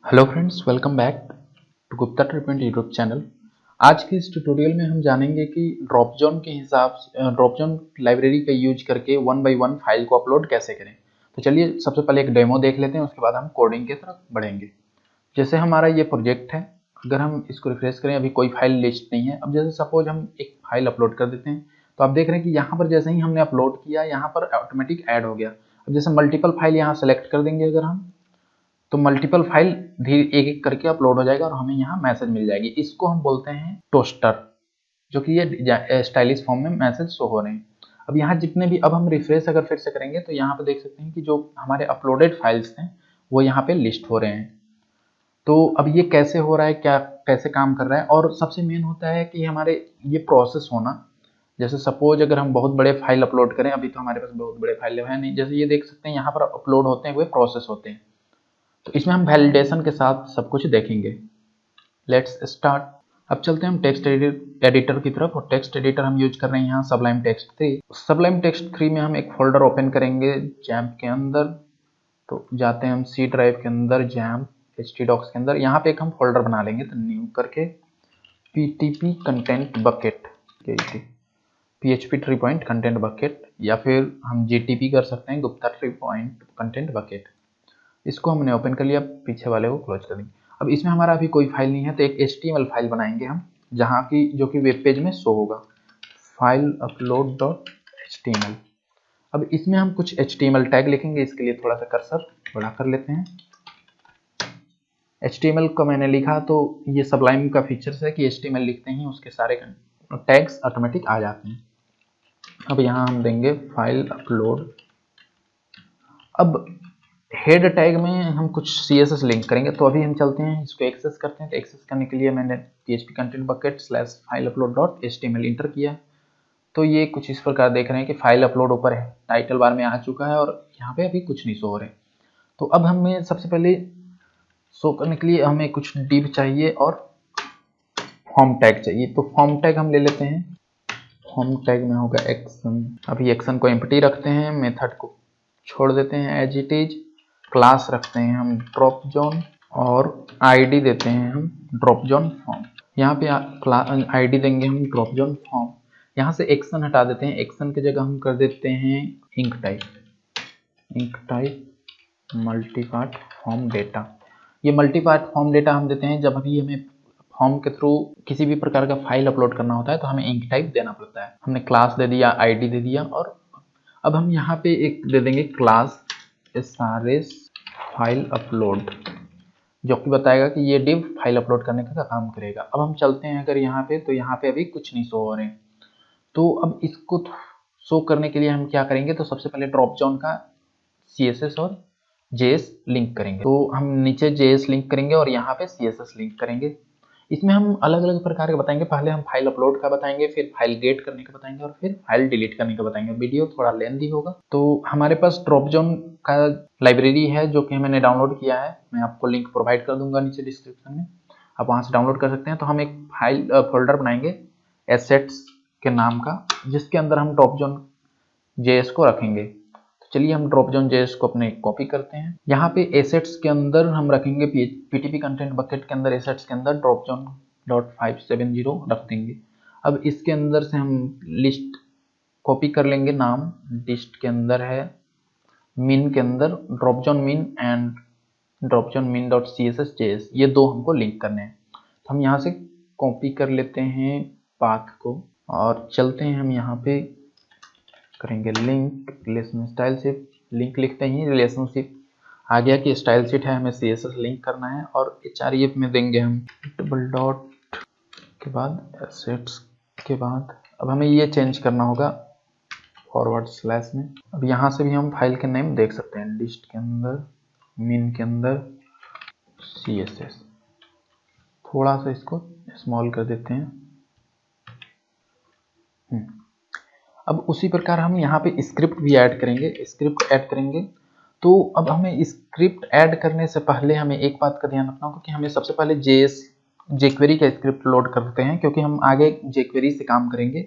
Hello friends, welcome back to Gupta treatment YouTube channel. आज के इस ट्यूटोरियल में हम जानेंगे कि ड्रॉप जोन के हिसाब से ड्रॉप जोन लाइब्रेरी का यूज करके वन बाय वन फाइल को अपलोड कैसे करें। तो चलिए सबसे पहले एक डेमो देख लेते हैं, उसके बाद हम कोडिंग की तरफ बढ़ेंगे। जैसे हमारा ये प्रोजेक्ट है, अगर हम इसको रिफ्रेश करें अभी कोई फाइल लिस्ट नहीं है। अब जैसे सपोज हम एक फाइल अपलोड कर देते हैं, तो आप देख रहे हैं कि यहाँ पर जैसे ही हमने अपलोड किया यहाँ पर ऑटोमेटिक ऐड हो गया। अब जैसे मल्टीपल फाइल यहाँ सेलेक्ट कर देंगे अगर हम, तो मल्टीपल फाइल धीरे एक एक करके अपलोड हो जाएगा और हमें यहाँ मैसेज मिल जाएगी। इसको हम बोलते हैं टोस्टर, जो कि ये स्टाइलिश फॉर्म में मैसेज शो हो रहे हैं। अब यहाँ जितने भी, अब हम रिफ्रेश अगर फिर से करेंगे तो यहाँ पे देख सकते हैं कि जो हमारे अपलोडेड फाइल्स हैं वो यहाँ पे लिस्ट हो रहे हैं। तो अब ये कैसे हो रहा है, क्या कैसे काम कर रहा है, और सबसे मेन होता है कि हमारे ये प्रोसेस होना। जैसे सपोज अगर हम बहुत बड़े फाइल अपलोड करें, अभी तो हमारे पास बहुत बड़े फाइल है नहीं, जैसे ये देख सकते हैं यहाँ पर अपलोड होते हुए प्रोसेस होते हैं। तो इसमें हम वैलिडेशन के साथ सब कुछ देखेंगे। Let's start. अब चलते हैं हम टेक्स्ट एडिटर की तरफ, और टेक्स्ट एडिटर हम यूज कर रहे हैं यहाँ सबलाइम टेक्स्ट 3। सबलाइम टेक्स्ट 3 में हम एक फोल्डर ओपन करेंगे जैम्प के अंदर। तो जाते हैं हम सी ड्राइव के अंदर, जैम्प htdocs के अंदर, यहाँ पे एक हम फोल्डर बना लेंगे। तो न्यू करके ptp content bucket, php 3 point content bucket, या फिर हम gtp कर सकते हैं, गुप्ता 3 पॉइंट कंटेंट बकेट। इसको हमने ओपन कर लिया, पीछे वाले को क्लोज कर देंगे। अब इसमें हमारा अभी कोई फाइल नहीं है, तो एक HTML फाइल बनाएंगे हम, जहाँ की जो कि वेब पेज में शो होगा, फाइल अपलोड डॉट HTML। अब इसमें हम कुछ HTML टैग लिखेंगे। इसके लिए थोड़ा सा कर्सर बड़ा कर लेते हैं। HTML को मैंने लिखा, तो ये सबलाइम का फीचर्स है कि HTML लिखते ही उसके सारे टैग्स ऑटोमेटिक आ जाते हैं। अब यहाँ हम देंगे फाइल अपलोड। अब हेड टैग में हम कुछ CSS लिंक करेंगे। तो अभी हम चलते हैं इसको एक्सेस करते हैं। तो एक्सेस करने के लिए मैंने php content bucket slash file upload dot HTML inter किया। तो ये कुछ इस प्रकार देख रहे हैं कि फाइल अपलोड ऊपर है, टाइटल बार में आ चुका है, और यहाँ पे अभी कुछ नहीं शो हो रहे। तो अब हमें सबसे पहले शो करने के लिए हमें कुछ डिव चाहिए और फॉर्म टैग चाहिए। तो फॉर्म टैग हम ले लेते हैं। फॉर्म टैग में होगा एक्शन। अभी एक्शन को एम्प्टी रखते हैं, मेथड को छोड़ देते हैं एज इट इज। क्लास रखते हैं हम ड्रॉप जोन, और आईडी देते हैं हम ड्रॉप जोन फॉर्म। यहाँ पे आईडी देंगे हम ड्रॉप जोन फॉर्म। यहाँ से एक्शन हटा देते हैं, एक्शन की जगह हम कर देते हैं enctype multipart form data. ये मल्टीपार्ट फॉर्म डेटा हम देते हैं जब भी हमें फॉर्म के थ्रू किसी भी प्रकार का फाइल अपलोड करना होता है, तो हमें इंक टाइप देना पड़ता है। हमने क्लास दे दिया, आईडी दे दिया, और अब हम यहाँ पे एक दे देंगे क्लास SRS फाइल अपलोड, जो कि बताएगा कि ये डिव फाइल अपलोड करने का काम करेगा। अब हम चलते हैं अगर यहाँ पे, तो यहाँ पे अभी कुछ नहीं शो हो रहे हैं। तो अब इसको शो करने के लिए हम क्या करेंगे, तो सबसे पहले ड्रॉप जोन का CSS और JS लिंक करेंगे। तो हम नीचे JS लिंक करेंगे और यहाँ पे CSS लिंक करेंगे। इसमें हम अलग अलग प्रकार के बताएंगे। पहले हम फाइल अपलोड का बताएंगे, फिर फाइल गेट करने का बताएंगे, और फिर फाइल डिलीट करने का बताएंगे। वीडियो थोड़ा लेंथी होगा। तो हमारे पास ड्रॉप जोन का लाइब्रेरी है जो कि मैंने डाउनलोड किया है। मैं आपको लिंक प्रोवाइड कर दूंगा नीचे डिस्क्रिप्शन में, आप वहां से डाउनलोड कर सकते हैं। तो हम एक फाइल फोल्डर बनाएंगे एसेट्स के नाम का, जिसके अंदर हम ड्रॉप जोन JS को रखेंगे। तो चलिए हम ड्रॉप जोन JS को अपने कॉपी करते हैं। यहाँ पे एसेट्स के अंदर हम रखेंगे PTP कंटेंट बकेट के अंदर, एसेट्स के अंदर ड्रॉप जोन .570 रख देंगे। अब इसके अंदर से हम लिस्ट कॉपी कर लेंगे, नाम लिस्ट के अंदर है, min के अंदर drop zone min and drop zone min .css JS, ये दो हमको लिंक करने हैं। तो हम यहाँ से कॉपी कर लेते हैं पाथ को, और चलते हैं हम यहाँ पे करेंगे link relation style sheet. Link लिखते ही रिलेशनशिप आ गया कि स्टाइल शीट है, हमें CSS लिंक करना है। और HREF में देंगे हम डबल डॉट के बाद एसेट्स के बाद। अब हमें ये चेंज करना होगा फॉरवर्ड स्लैश में। अब यहाँ से भी हम फाइल के नेम देख सकते हैं, लिस्ट के अंदर, min के अंदर CSS। थोड़ा सा इसको स्मॉल कर देते हैं। अब उसी प्रकार हम यहाँ पे स्क्रिप्ट भी ऐड करेंगे। तो अब हमें स्क्रिप्ट ऐड करने से पहले हमें एक बात का ध्यान रखना होगा कि हमें सबसे पहले jQuery का स्क्रिप्ट लोड करते हैं, क्योंकि हम आगे jQuery से काम करेंगे।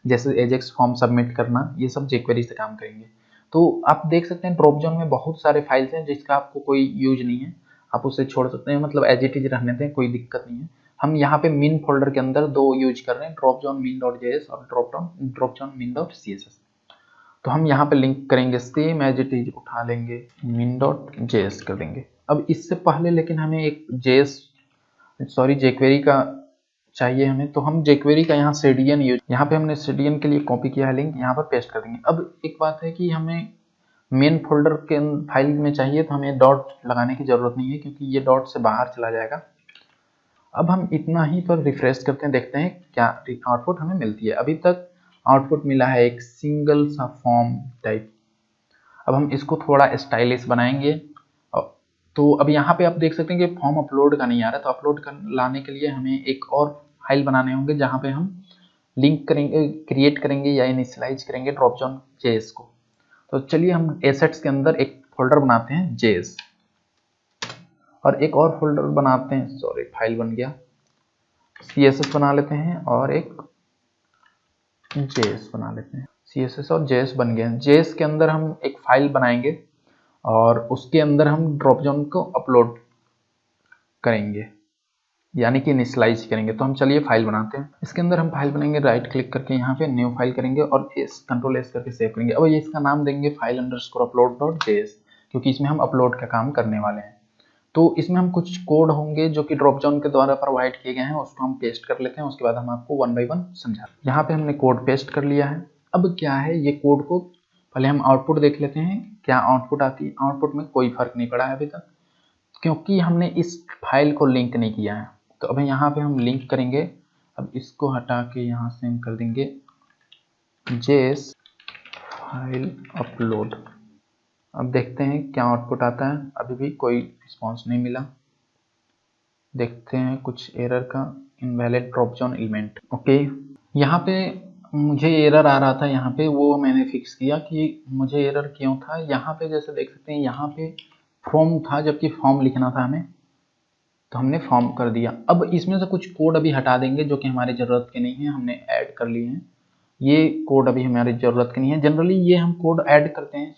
जैसे AJAX फॉर्म सबमिट करना, ये सब jQuery से काम करेंगे। तो आप देख सकते हैं ड्रॉप जोन में बहुत सारे फाइल्स हैं जिसका आपको कोई यूज नहीं है। आप उसे छोड़ सकते हैं, मतलब एज इट इज रहने दें, कोई दिक्कत नहीं है। हम यहाँ पे min फोल्डर के अंदर दो यूज कर रहे हैं, ड्रॉपजॉन min.js और ड्रॉपजॉन min.css। तो हम यहाँ पे लिंक करेंगे सेम एज इट इज, उठा लेंगे min.js कर देंगे। अब इससे पहले लेकिन हमें एक jQuery का चाहिए हमें, तो हम jQuery का यहाँ CDN यूज, यहाँ पे हमने CDN के लिए कॉपी किया है लिंक, यहाँ पर पेस्ट कर देंगे। अब एक बात है कि हमें मेन फोल्डर के फाइल में चाहिए तो हमें डॉट लगाने की जरूरत नहीं है, क्योंकि ये डॉट से बाहर चला जाएगा। अब हम इतना ही पर रिफ्रेश करते हैं, देखते हैं क्या आउटपुट हमें मिलती है। अभी तक आउटपुट मिला है एक सिंगल सा फॉर्म टाइप। अब हम इसको थोड़ा स्टाइलिश बनाएंगे। तो अब यहाँ पे आप देख सकते हैं कि फॉर्म अपलोड का नहीं आ रहा, तो अपलोड कर लाने के लिए हमें एक और फाइल बनाने होंगे जहाँ पे हम लिंक करेंगे, क्रिएट करेंगे या इनिशियलाइज करेंगे ड्रॉपजॉन जेएस को। तो चलिए हम एसेट्स के अंदर एक फोल्डर बनाते हैं जेएस, और एक और फोल्डर बनाते हैं, सॉरी फाइल बन गया, CSS बना लेते हैं और एक जेएस बना लेते हैं। CSS और जेएस बन गया। जेएस के अंदर हम एक फाइल बनाएंगे और उसके अंदर हम ड्रॉपजॉन को अपलोड करेंगे, यानी कि इनिशियलाइज करेंगे। तो हम चलिए फाइल बनाते हैं। इसके अंदर हम फाइल बनाएंगे, राइट क्लिक करके यहाँ पे न्यू फाइल करेंगे और कंट्रोल एस करके सेव करेंगे। अब ये इसका नाम देंगे file underscore upload dot JS, क्योंकि इसमें हम अपलोड का काम करने वाले हैं। तो इसमें हम कुछ कोड होंगे जो कि ड्रॉपजॉन के द्वारा प्रोवाइड किए गए हैं, उसको हम पेस्ट कर लेते हैं, उसके बाद हम आपको 1 बाय 1 समझा। यहाँ पे हमने कोड पेस्ट कर लिया है। अब क्या है, ये कोड को पहले हम आउटपुट देख लेते हैं, क्या आउटपुट आती है। आउटपुट में कोई फर्क नहीं पड़ा है अभी तक, क्योंकि हमने इस फाइल को लिंक नहीं किया है। तो अभी यहाँ पे हम लिंक करेंगे। अब इसको हटा के यहाँ से हम कर देंगे जेएस फाइल अपलोड। अब देखते हैं क्या आउटपुट आता है। अभी भी कोई रिस्पॉन्स नहीं मिला। देखते हैं कुछ एरर का, इनवैलिड ड्रॉपजॉन एलिमेंट। ओके, यहाँ पे मुझे एरर आ रहा था, यहाँ पे वो मैंने फिक्स किया कि मुझे एरर क्यों था। यहाँ पे जैसे देख सकते हैं, यहाँ पे फॉर्म था जबकि फॉर्म लिखना था हमें, तो हमने फॉर्म कर दिया। अब इसमें से कुछ कोड अभी हटा देंगे जो कि हमारी ज़रूरत के नहीं है, हमने ऐड कर लिए हैं। ये कोड अभी हमारी ज़रूरत के नहीं है। जनरली ये हम कोड ऐड करते हैं,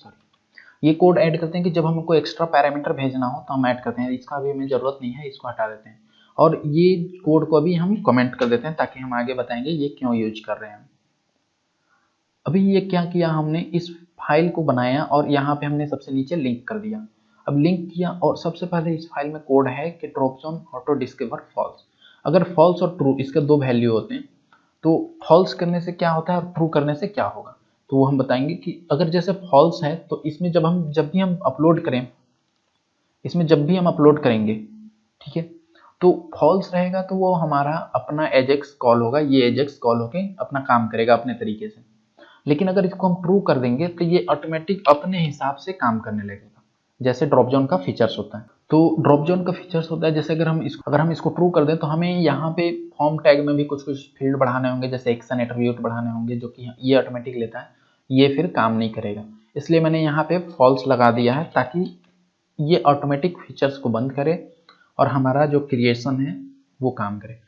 ये कोड ऐड करते हैं कि जब हमको एक्स्ट्रा पैरामीटर भेजना हो तो हम ऐड करते हैं। इसका अभी हमें ज़रूरत नहीं है, इसको हटा देते हैं। और ये कोड को अभी हम कमेंट कर देते हैं ताकि हम आगे बताएंगे ये क्यों यूज कर रहे हैं। अभी ये क्या किया हमने, इस फाइल को बनाया और यहाँ पे हमने सबसे नीचे लिंक कर दिया। अब लिंक किया और सबसे पहले इस फाइल में कोड है कि ड्रॉपजॉन ऑटो डिस्कवर फॉल्स। अगर फॉल्स और ट्रू इसके दो वैल्यू होते हैं, तो फॉल्स करने से क्या होता है और ट्रू करने से क्या होगा, तो वो हम बताएंगे। कि अगर जैसे फॉल्स है तो इसमें जब भी हम अपलोड करें, इसमें जब भी हम अपलोड करेंगे, ठीक है, तो फॉल्स रहेगा तो वो हमारा अपना एजेक्स कॉल होगा, ये एजेक्स कॉल होके अपना काम करेगा अपने तरीके से। लेकिन अगर इसको हम ट्रू कर देंगे तो ये ऑटोमेटिक अपने हिसाब से काम करने लगेगा, जैसे ड्रॉपजॉन का फीचर्स होता है। तो ड्रॉपजॉन का फीचर्स होता है जैसे अगर हम इसको ट्रू कर दें तो हमें यहाँ पे फॉर्म टैग में भी कुछ फील्ड बढ़ाने होंगे, जैसे एक्शन एट्रीब्यूट बढ़ाने होंगे, जो कि ये ऑटोमेटिक लेता है, ये फिर काम नहीं करेगा। इसलिए मैंने यहाँ पे फॉल्स लगा दिया है ताकि ये ऑटोमेटिक फीचर्स को बंद करे और हमारा जो क्रिएशन है वो काम करे।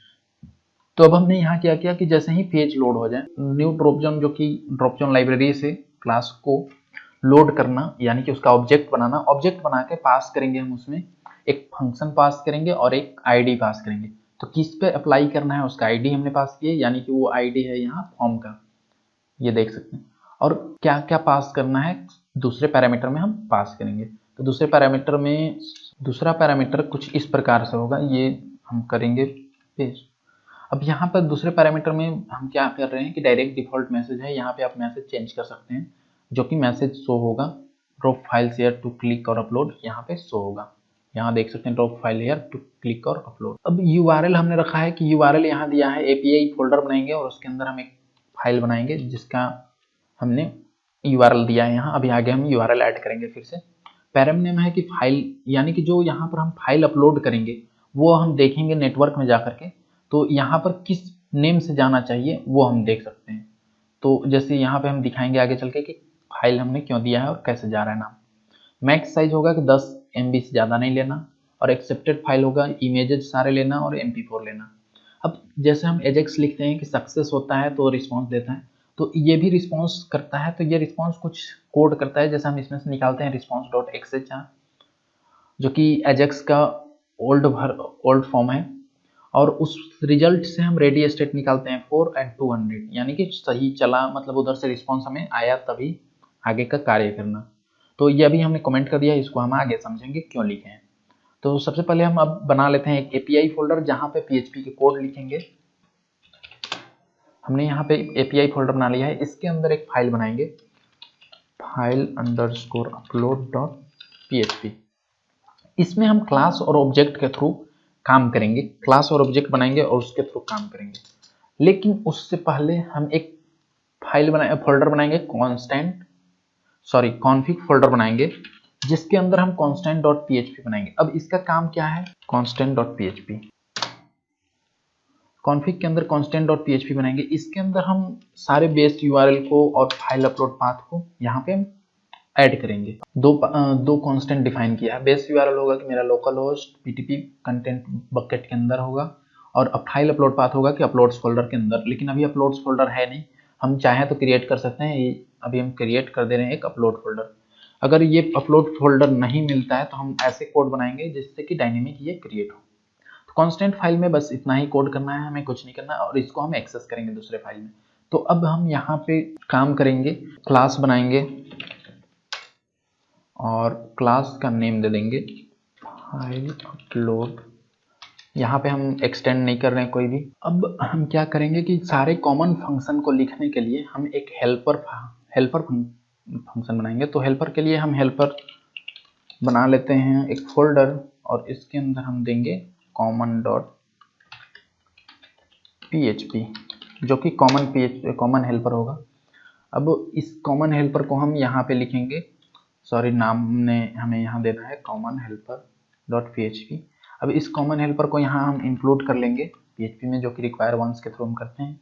तो अब हमने यहाँ क्या किया कि जैसे ही पेज लोड हो जाए, न्यू ड्रॉपजॉन जो कि ड्रॉपजॉन लाइब्रेरी से क्लास को लोड करना, यानी कि उसका ऑब्जेक्ट बनाना, ऑब्जेक्ट बना के पास करेंगे हम, उसमें एक फंक्शन पास करेंगे और एक आईडी पास करेंगे। तो किस पे अप्लाई करना है उसका आईडी हमने पास किया, यानी कि वो आईडी है यहाँ फॉर्म का, ये देख सकते हैं। और क्या क्या पास करना है दूसरे पैरामीटर में हम पास करेंगे। तो दूसरे पैरामीटर में दूसरा पैरामीटर कुछ इस प्रकार से होगा, ये हम करेंगे पेस्ट। अब यहाँ पर दूसरे पैरामीटर में हम क्या कर रहे हैं कि डायरेक्ट डिफॉल्ट मैसेज है, यहाँ पे आप मैसेज चेंज कर सकते हैं, जो कि मैसेज शो होगा drop file share to click और अपलोड, यहाँ पे शो होगा। यहाँ देख सकते हैं drop file here to click और अपलोड। अब यूआरएल हमने रखा है कि यूआरएल यहाँ दिया है, एपीआई फोल्डर बनाएंगे और उसके अंदर हम एक फाइल बनाएंगे जिसका हमने यूआरएल दिया है यहाँ। अभी आगे हम यूआरएल ऐड करेंगे फिर से। पैराम नेम है कि फाइल, यानी कि जो यहाँ पर हम फाइल अपलोड करेंगे वो हम देखेंगे नेटवर्क में जा करके, तो यहाँ पर किस नेम से जाना चाहिए वो हम देख सकते हैं। तो जैसे यहाँ पे हम दिखाएंगे आगे चल के कि फाइल हमने क्यों दिया है और कैसे जा रहा है नाम। मैक्स साइज होगा कि 10 MB से ज़्यादा नहीं लेना, और एक्सेप्टेड फाइल होगा इमेजेस सारे लेना और MP4 लेना। अब जैसे हम एजेक्स लिखते हैं कि सक्सेस होता है तो रिस्पॉन्स देता है, तो ये भी रिस्पॉन्स करता है। तो ये रिस्पॉन्स कुछ कोड करता है, जैसे हम इसमें से निकालते हैं response.xhr, जो कि एजेक्स का ओल्ड फॉर्म है, और उस रिजल्ट से हम रेडी स्टेट निकालते हैं 4 and 200, यानी कि सही चला, मतलब उधर से रिस्पॉन्स हमें आया तभी आगे का कार्य करना। तो ये अभी हमने कमेंट कर दिया, इसको हम आगे समझेंगे क्यों लिखे हैं। तो सबसे पहले हम अब बना लेते हैं एक एपीआई फोल्डर जहाँ पे पीएचपी के कोड लिखेंगे। हमने यहाँ पे एपीआई फोल्डर बना लिया है, इसके अंदर एक फाइल बनाएंगे, file underscore upload dot PHP. इसमें हम क्लास और ऑब्जेक्ट के थ्रू काम करेंगे, क्लास और ऑब्जेक्ट बनाएंगे और उसके थ्रू काम करेंगे। लेकिन उससे पहले हम एक फोल्डर बनाएंगे, कॉन्फिग फोल्डर बनाएंगे, जिसके अंदर हम constant.php बनाएंगे। अब इसका काम क्या है, constant.php, कॉन्फिग के अंदर constant.php बनाएंगे। इसके अंदर हम सारे बेस यूआरएल को और फाइल अपलोड पाथ को यहाँ पे ऐड करेंगे। दो कांस्टेंट डिफाइन किया है। बेस यूआरएल होगा कि मेरा local host PTP content bucket के अंदर होगा, और अब फाइल अपलोड पाथ होगा कि अपलोड्स फोल्डर के अंदर। लेकिन अभी अपलोड्स फोल्डर है नहीं, हम चाहें तो क्रिएट कर सकते हैं। ये अभी हम क्रिएट कर दे रहे हैं एक अपलोड फोल्डर। अगर ये अपलोड फोल्डर नहीं मिलता है तो हम ऐसे कोड बनाएंगे जिससे कि डायनेमिक ये क्रिएट हो। तो कांस्टेंट फाइल में बस इतना ही कोड करना है, हमें कुछ नहीं करना, और इसको हम एक्सेस करेंगे दूसरे फाइल में। तो अब हम यहाँ पे काम करेंगे, क्लास बनाएंगे और क्लास का नेम दे देंगे फाइल अपलोड। यहाँ पे हम एक्सटेंड नहीं कर रहे हैं कोई भी। अब हम क्या करेंगे कि सारे कॉमन फंक्शन को लिखने के लिए हम एक हेल्पर फंक्शन बनाएंगे। तो हेल्पर के लिए हम हेल्पर बना लेते हैं एक फोल्डर, और इसके अंदर हम देंगे common.php, जो कि कॉमन हेल्पर होगा। अब इस कॉमन हेल्पर को हम यहाँ पे लिखेंगे, नाम ने हमें यहाँ देना है common helper.php। अब इस कॉमन हेल्पर को यहाँ हम इंक्लूड कर लेंगे PHP में, जो कि रिक्वायर वंस के थ्रू हम करते हैं।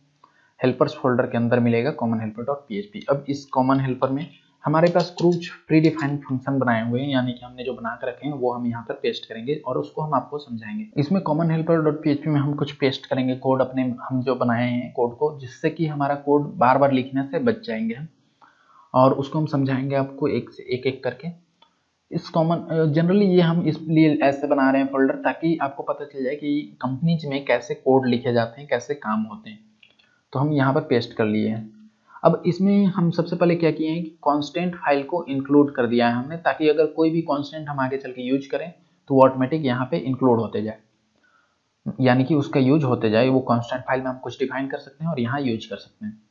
हेल्पर्स फोल्डर के अंदर मिलेगा common helper.php। अब इस कॉमन हेल्पर में हमारे पास कुछ प्री डिफाइंड फंक्शन बनाए हुए हैं, यानी कि हमने जो बना कर रखे हैं वो हम यहाँ पर पेस्ट करेंगे और उसको हम आपको समझाएंगे। इसमें common helper.php में हम कुछ पेस्ट करेंगे कोड अपने, हम जो बनाए हैं कोड को, जिससे कि हमारा कोड बार बार लिखने से बच जाएंगे हम, और उसको हम समझाएंगे आपको एक से एक करके। इस जनरली ये हम इसलिए ऐसे बना रहे हैं फोल्डर, ताकि आपको पता चल जाए कि कंपनीज में कैसे कोड लिखे जाते हैं, कैसे काम होते हैं। तो हम यहाँ पर पेस्ट कर लिए हैं। अब इसमें हम सबसे पहले क्या किए हैं कि कांस्टेंट फाइल को इंक्लूड कर दिया है हमने, ताकि अगर कोई भी कांस्टेंट हम आगे चल के यूज करें तो वो ऑटोमेटिक यहाँ पे इंक्लूड होते जाए, यानी कि उसका यूज होते जाए। वो कांस्टेंट फाइल में हम कुछ डिफाइन कर सकते हैं और यहाँ यूज कर सकते हैं।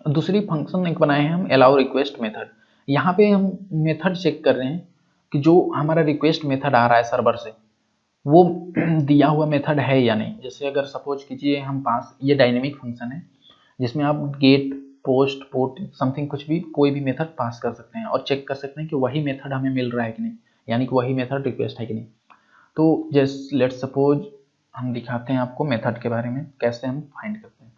दूसरी फंक्शन एक बनाए हैं हम, अलाउ रिक्वेस्ट मेथड। यहाँ पे हम मेथड चेक कर रहे हैं कि जो हमारा रिक्वेस्ट मेथड आ रहा है सर्वर से, वो दिया हुआ मेथड है या नहीं। जैसे अगर सपोज कीजिए हम ये डायनेमिक फंक्शन है जिसमें आप गेट, पोस्ट, पुट, समथिंग कुछ भी, कोई भी मेथड पास कर सकते हैं और चेक कर सकते हैं कि वही मेथड हमें मिल रहा है कि नहीं, यानी कि वही मेथड रिक्वेस्ट है कि नहीं। तो जस्ट लेट्स सपोज हम दिखाते हैं आपको मेथड के बारे में कैसे हम फाइंड करते हैं।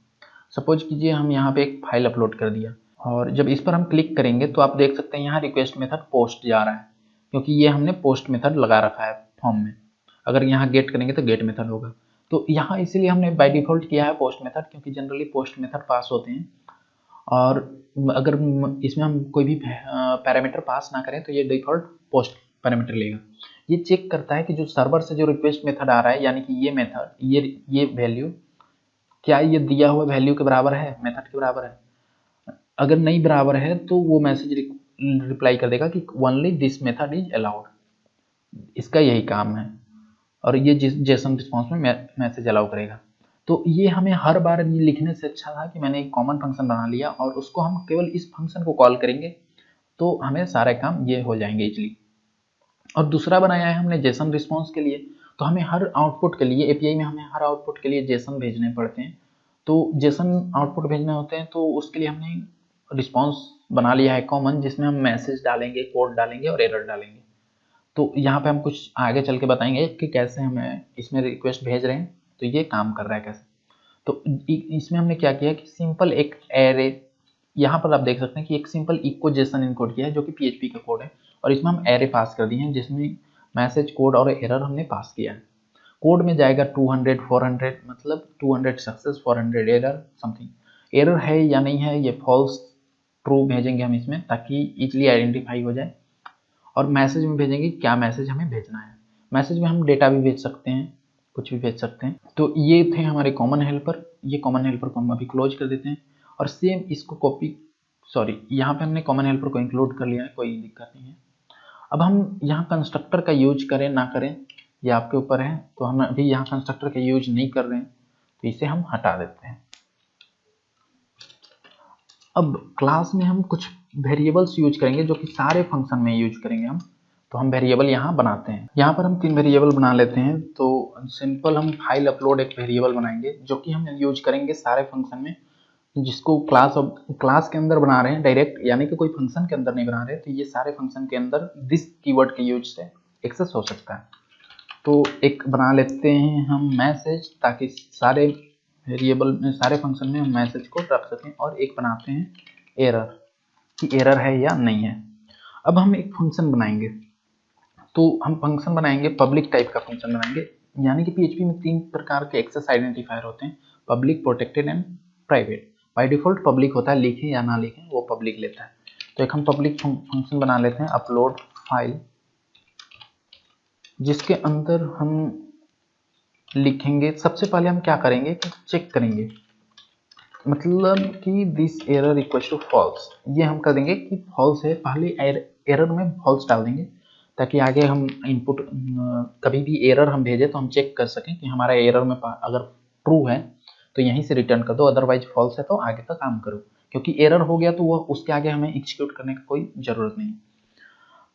सपोज कीजिए हम यहाँ पे एक फाइल अपलोड कर दिया, और जब इस पर हम क्लिक करेंगे तो आप देख सकते हैं यहाँ रिक्वेस्ट मेथड पोस्ट जा रहा है, क्योंकि ये हमने पोस्ट मेथड लगा रखा है फॉर्म में। अगर यहाँ गेट करेंगे तो गेट मेथड होगा। तो यहाँ इसीलिए हमने बाय डिफॉल्ट किया है पोस्ट मेथड, क्योंकि जनरली पोस्ट मेथड पास होते हैं। और अगर इसमें हम कोई भी पैरामीटर पास ना करें तो ये डिफॉल्ट पोस्ट पैरामीटर लेगा। ये चेक करता है कि जो सर्वर से जो रिक्वेस्ट मेथड आ रहा है, यानी कि ये मेथड, ये वैल्यू, क्या ये दिया हुआ वैल्यू के बराबर है, मेथड के बराबर है। अगर नहीं बराबर है तो वो मैसेज रिप्लाई कर देगा कि only this method is allowed. इसका यही काम है, और ये जेसन रिस्पॉन्स में मैसेज अलाउ करेगा। तो ये हमें हर बार ये लिखने से अच्छा था कि मैंने एक कॉमन फंक्शन बना लिया और उसको हम केवल इस फंक्शन को कॉल करेंगे तो हमें सारे काम ये हो जाएंगे इजली। और दूसरा बनाया है हमने जेसन रिस्पॉन्स के लिए। तो हमें हर आउटपुट के लिए एपीआई में हमें हर आउटपुट के लिए जेसन भेजने पड़ते हैं। तो जेसन आउटपुट भेजने होते हैं, तो उसके लिए हमने रिस्पॉन्स बना लिया है कॉमन, जिसमें हम मैसेज डालेंगे, कोड डालेंगे और एरर डालेंगे। तो यहाँ पे हम कुछ आगे चल के बताएंगे कि कैसे हमें इसमें रिक्वेस्ट भेज रहे हैं, तो ये काम कर रहा है कैसे। तो इसमें हमने क्या किया कि सिंपल एक एरे, यहाँ पर आप देख सकते हैं कि एक सिंपल इको जेसन इनकोड किया है जो कि पीएचपी का कोड है, और इसमें हम एरे पास कर दिए हैं जिसमें मैसेज, कोड और एरर हमने पास किया है। कोड में जाएगा 200, 400, मतलब 200 सक्सेस, 400 एरर, समथिंग। एरर है या नहीं है ये फॉल्स ट्रू भेजेंगे हम इसमें, ताकि इजली आइडेंटिफाई हो जाए। और मैसेज में भेजेंगे क्या मैसेज हमें भेजना है। मैसेज में हम डेटा भी भेज सकते हैं, कुछ भी भेज सकते हैं। तो ये थे हमारे कॉमन हेल्पर। ये कॉमन हेल्पर को हम अभी क्लोज कर देते हैं और सेम इसको कॉपी, सॉरी यहाँ पे हमने कॉमन हेल्पर को इंक्लूड कर लिया है, कोई दिक्कत नहीं है। अब हम यहाँ कंस्ट्रक्टर का यूज करें ना करें ये आपके ऊपर है। तो हम अभी यहाँ कंस्ट्रक्टर का यूज नहीं कर रहे हैं, तो इसे हम हटा देते हैं। अब क्लास में हम कुछ वेरिएबल्स यूज करेंगे जो कि सारे फंक्शन में यूज करेंगे हम। तो हम वेरिएबल यहाँ बनाते हैं। यहाँ पर हम 3 वेरिएबल बना लेते हैं। तो सिंपल हम फाइल अपलोड एक वेरिएबल बनाएंगे जो कि हम यूज करेंगे सारे फंक्शन में, जिसको क्लास के अंदर बना रहे हैं डायरेक्ट, यानी कि कोई फंक्शन के अंदर नहीं बना रहे। तो ये सारे फंक्शन के अंदर दिस कीवर्ड के यूज से एक्सेस हो सकता है। तो एक बना लेते हैं हम मैसेज, ताकि सारे वेरिएबल में सारे फंक्शन में हम मैसेज को रख सकें। और एक बनाते हैं एरर, कि एरर है या नहीं है। अब हम एक फंक्शन बनाएंगे। तो हम फंक्शन बनाएंगे पब्लिक टाइप का फंक्शन बनाएंगे, यानी कि पीएचपी में 3 प्रकार के एक्सेस आइडेंटिफायर होते हैं, public, protected and private. By default public होता है, लिखें या ना लिखें वो पब्लिक लेता है। तो एक हम पब्लिक फंक्शन बना लेते हैं अपलोड फाइल, जिसके अंदर हम लिखेंगे, सबसे पहले हम क्या करेंगे कि चेक करेंगे, मतलब कि this error equal to false. ये हम कर देंगे कि फॉल्स है, पहले एरर में फॉल्स डाल देंगे, ताकि आगे हम इनपुट कभी भी एरर हम भेजें तो हम चेक कर सकें कि हमारा एरर में अगर ट्रू है तो यहीं से रिटर्न कर दो, अदरवाइज फॉल्स है तो आगे का काम करो। क्योंकि एरर हो गया तो वो उसके आगे हमें एग्जीक्यूट करने की कोई ज़रूरत नहीं।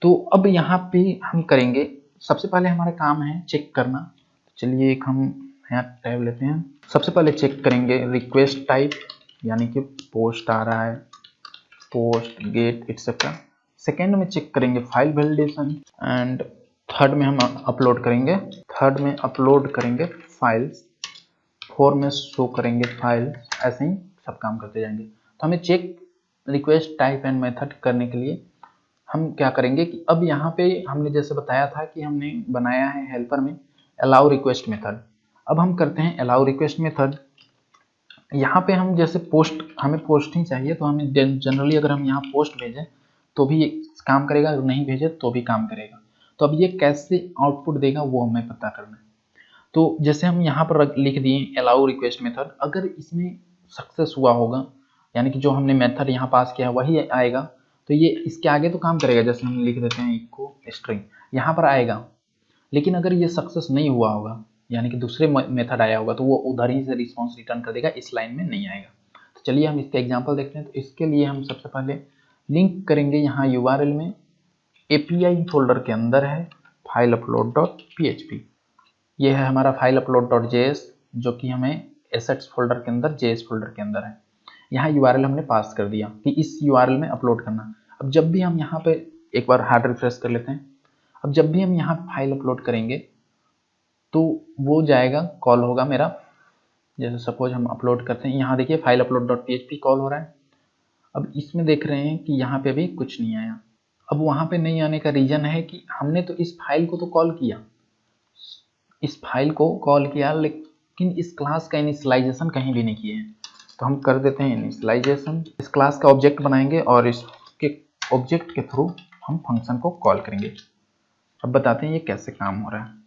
तो अब यहाँ पे हम करेंगे, सबसे पहले हमारा काम है चेक करना। चलिए एक हम नया टैब लेते हैं। सबसे पहले चेक करेंगे रिक्वेस्ट टाइप, यानी कि पोस्ट आ रहा है, पोस्ट, गेट एक्सेट्रा। सेकेंड में चेक करेंगे फाइल वैलिडेशन, एंड थर्ड में हम अपलोड करेंगे फाइल्स, 4 में शो करेंगे फाइल। ऐसे ही सब काम करते जाएंगे। तो हमें check request type and method करने के लिए हम क्या करेंगे कि अब यहाँ पे हमने जैसे बताया था कि हमने बनाया है हेल्पर में अलाउ रिक्वेस्ट मेथड। अब हम करते हैं अलाउ रिक्वेस्ट मेथड। यहाँ पे हम जैसे पोस्ट, हमें पोस्ट ही चाहिए, तो हमें जनरली अगर हम यहाँ पोस्ट भेजें तो भी काम करेगा, अगर नहीं भेजे तो भी काम करेगा। तो अब ये कैसे आउटपुट देगा वो हमें पता करना है। तो जैसे हम यहाँ पर लिख दिए अलाउ रिक्वेस्ट मेथड, अगर इसमें सक्सेस हुआ होगा, यानी कि जो हमने मेथड यहाँ पास किया वही आएगा, तो ये इसके आगे तो काम करेगा। जैसे हम लिख देते हैं इको स्ट्रिंग, यहाँ पर आएगा। लेकिन अगर ये सक्सेस नहीं हुआ होगा, यानी कि दूसरे मेथड आया होगा, तो वो उधर ही से रिस्पॉन्स रिटर्न कर देगा, इस लाइन में नहीं आएगा। तो चलिए हम इसका एग्जांपल देखते हैं। तो इसके लिए हम सबसे पहले लिंक करेंगे यहाँ यूआरएल में, एपीआई फोल्डर के अंदर है फाइल अपलोड डॉट पीएचपी। ये है हमारा फाइल अपलोड डॉट जेएस, जो कि हमें एसेट्स फोल्डर के अंदर, जेएस फोल्डर के अंदर है। यहाँ यूआरएल हमने पास कर दिया कि इस यूआरएल में अपलोड करना। अब जब भी हम यहाँ पे एक बार हार्ड रिफ्रेश कर लेते हैं। अब जब भी हम यहाँ फाइल अपलोड करेंगे तो वो जाएगा, कॉल होगा मेरा। जैसे सपोज हम अपलोड करते हैं, यहाँ देखिए file upload dot PHP call हो रहा है। अब इसमें देख रहे हैं कि यहाँ पे भी कुछ नहीं आया। अब वहाँ पे नहीं आने का रीज़न है कि हमने तो इस फाइल को तो कॉल किया, लेकिन इस क्लास का इनिशियलाइजेशन कहीं भी नहीं किए हैं। तो हम कर देते हैं इनिशियलाइजेशन। इस क्लास का ऑब्जेक्ट बनाएंगे और इसके ऑब्जेक्ट के थ्रू हम फंक्शन को कॉल करेंगे। अब बताते हैं ये कैसे काम हो रहा है।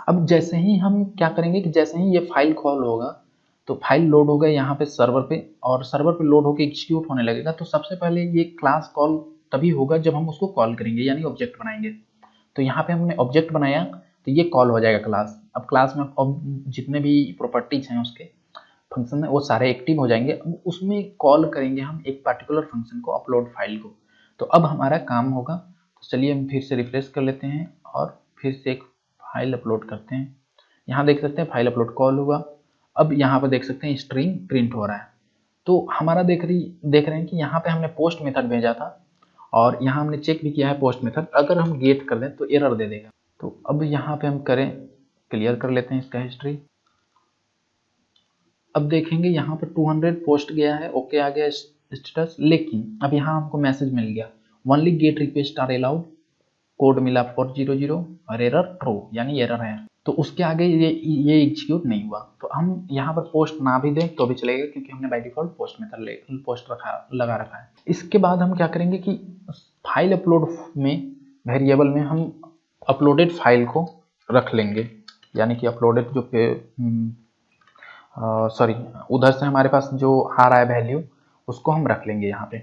अब जैसे ही हम क्या करेंगे कि जैसे ही ये फाइल कॉल होगा तो फाइल लोड होगा यहाँ पे सर्वर पे, और सर्वर पे लोड होकर एग्जीक्यूट होने लगेगा। तो सबसे पहले ये क्लास कॉल तभी होगा जब हम उसको कॉल करेंगे, यानी ऑब्जेक्ट बनाएंगे। तो यहाँ पे हमने ऑब्जेक्ट बनाया तो ये कॉल हो जाएगा क्लास। अब क्लास में अब जितने भी प्रॉपर्टीज हैं उसके फंक्शन में वो सारे एक्टिव हो जाएंगे। अब उसमें कॉल करेंगे हम एक पर्टिकुलर फंक्शन को, अपलोड फाइल को। तो अब हमारा काम होगा। तो चलिए हम फिर से रिफ्रेश कर लेते हैं और फिर से एक फाइल अपलोड करते हैं। यहाँ देख सकते हैं फाइल अपलोड कॉल हुआ। अब यहाँ पर देख सकते हैं स्ट्रिंग प्रिंट हो रहा है। तो हमारा देख रहे हैं कि यहाँ पे हमने पोस्ट मेथड भेजा था और यहाँ हमने चेक भी किया है पोस्ट मेथड। अगर हम गेट कर दें तो एरर दे देगा। तो अब यहाँ पे हम करें, क्लियर कर लेते हैं इसका हिस्ट्री। अब देखेंगे यहाँ पर 200 पोस्ट गया है, ओके आ गया स्टेटस। लेकिन अब यहाँ हमको मैसेज मिल गया, only get request are allowed, code मिला 400 और एरर ट्रू, यानी एरर है। तो उसके आगे ये एग्जीक्यूट नहीं हुआ। तो हम यहाँ पर पोस्ट ना भी दें तो भी चलेगा, क्योंकि हमने by default post method post लगा रखा है। इसके बाद हम क्या करेंगे कि फाइल अपलोड में वेरिएबल में हम अपलोडेड फाइल को रख लेंगे, यानी कि अपलोडेड जो उधर से हमारे पास जो आ रहा है वैल्यू उसको हम रख लेंगे यहाँ पे।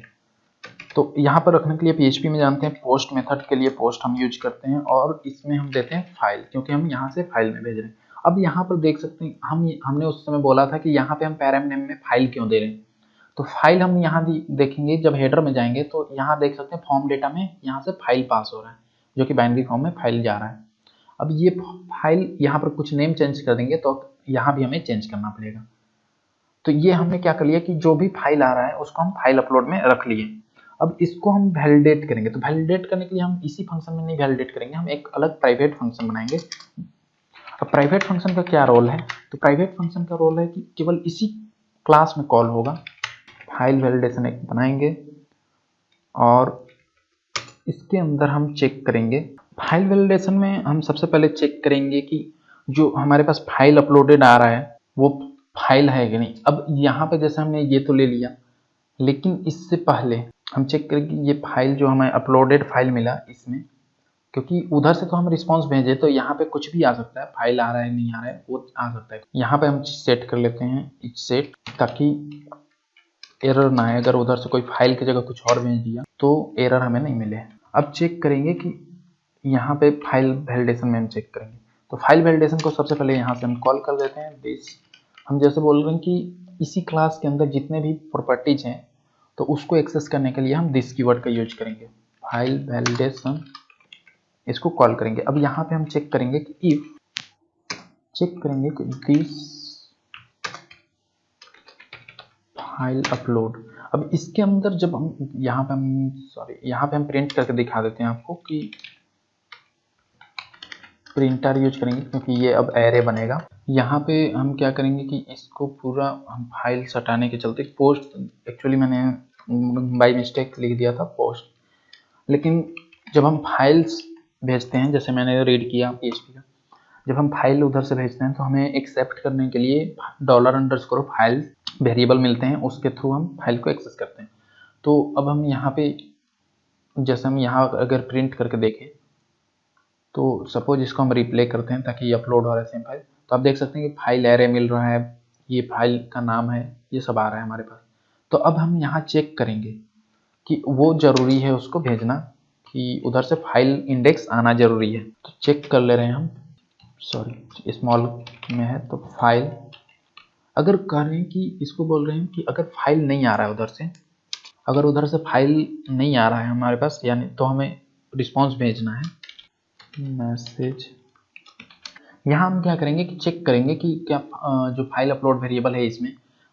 तो यहाँ पर रखने के लिए PHP में जानते हैं पोस्ट मेथड के लिए पोस्ट हम यूज करते हैं, और इसमें हम देते हैं फाइल, क्योंकि हम यहाँ से फाइल में भेज रहे हैं। अब यहाँ पर देख सकते हैं हमने उस समय बोला था कि यहाँ पे हम पैराम नेम में फाइल क्यों दे रहे हैं। तो फाइल हम यहाँ देखेंगे, जब हेडर में जाएंगे तो यहाँ देख सकते हैं फॉर्म डेटा में यहाँ से फाइल पास हो रहा है, जो कि बाइनरी फॉर्म में फाइल जा रहा है। अब ये फाइल यहाँ पर कुछ नेम चेंज कर देंगे तो यहाँ भी हमें चेंज करना पड़ेगा। तो ये हमने क्या कर लिया कि जो भी फाइल आ रहा है उसको हम फाइल अपलोड में रख लिए। अब इसको हम वैलिडेट करेंगे, तो वैलिडेट करने के लिए हम इसी फंक्शन में नहीं वैलिडेट करेंगे, हम एक अलग प्राइवेट फंक्शन बनाएंगे। अब प्राइवेट फंक्शन का क्या रोल है, तो प्राइवेट फंक्शन का रोल है कि केवल इसी क्लास में कॉल होगा। फाइल वैलिडेशन एक बनाएंगे और इसके अंदर हम चेक करेंगे। फाइल वैलिडेशन में हम सबसे पहले चेक करेंगे कि जो हमारे पास फाइल अपलोडेड आ रहा है वो फाइल है कि नहीं। अब यहाँ पे जैसे हमने ये तो ले लिया, लेकिन इससे पहले हम चेक करेंगे ये फाइल जो हमें अपलोडेड फाइल मिला इसमें, क्योंकि उधर से तो हम रिस्पांस भेजे तो यहाँ पे कुछ भी आ सकता है, फाइल आ रहा है नहीं आ रहा है वो आ सकता है। यहाँ पे हम सेट कर लेते हैं इच सेट, ताकि एरर ना आए। अगर उधर से कोई फाइल की जगह कुछ और भेज दिया तो एरर हमें नहीं मिले। अब चेक करेंगे कि यहाँ पे फाइल वैलिडेशन में हम चेक करेंगे, तो फाइल वैलिडेशन को सबसे पहले यहाँ से हम कॉल कर देते हैं दिस। हम जैसे बोल रहे हैं कि इसी क्लास के अंदर जितने भी प्रॉपर्टीज हैं तो उसको एक्सेस करने के लिए हम दिस कीवर्ड का यूज करेंगे। फाइल वैलिडेशन इसको कॉल करेंगे। अब यहाँ पे हम चेक करेंगे कि इफ चेक करेंगे कि दिस फाइल अपलोड। अब इसके अंदर जब हम यहाँ पे हम प्रिंट करके दिखा देते हैं आपको कि प्रिंटर यूज करेंगे, क्योंकि ये अब एरे बनेगा। यहाँ पे हम क्या करेंगे कि इसको पूरा हम फाइल हटाने के चलते पोस्ट, एक्चुअली मैंने बाय मिस्टेक लिख दिया था पोस्ट, लेकिन जब हम फाइल्स भेजते हैं, जैसे मैंने रीड किया PHP का, जब हम फाइल उधर से भेजते हैं तो हमें एक्सेप्ट करने के लिए $_ फाइल्स वेरिएबल मिलते हैं, उसके थ्रू हम फाइल को एक्सेस करते हैं। तो अब हम यहाँ पे जैसे हम यहाँ अगर प्रिंट करके देखें तो सपोज इसको हम रिप्ले करते हैं ताकि ये अपलोड हो रहा है सेम फाइल, तो आप देख सकते हैं कि फाइल एरे मिल रहा है, ये फाइल का नाम है, ये सब आ रहा है हमारे पास। तो अब हम यहाँ चेक करेंगे कि वो जरूरी है उसको भेजना, कि उधर से फाइल इंडेक्स आना जरूरी है। तो चेक कर ले रहे हैं हम, स्मॉल में है तो फाइल, अगर कह रहे हैं कि इसको बोल रहे हैं कि अगर फाइल नहीं आ रहा है उधर से, अगर उधर से फाइल नहीं आ रहा है हमारे पास, यानी तो हमें रिस्पॉन्स भेजना है मैसेज। यहाँ हम क्या करेंगे कि चेक करेंगे कि क्या जो फाइल अपलोड वेरिएबल है इसमें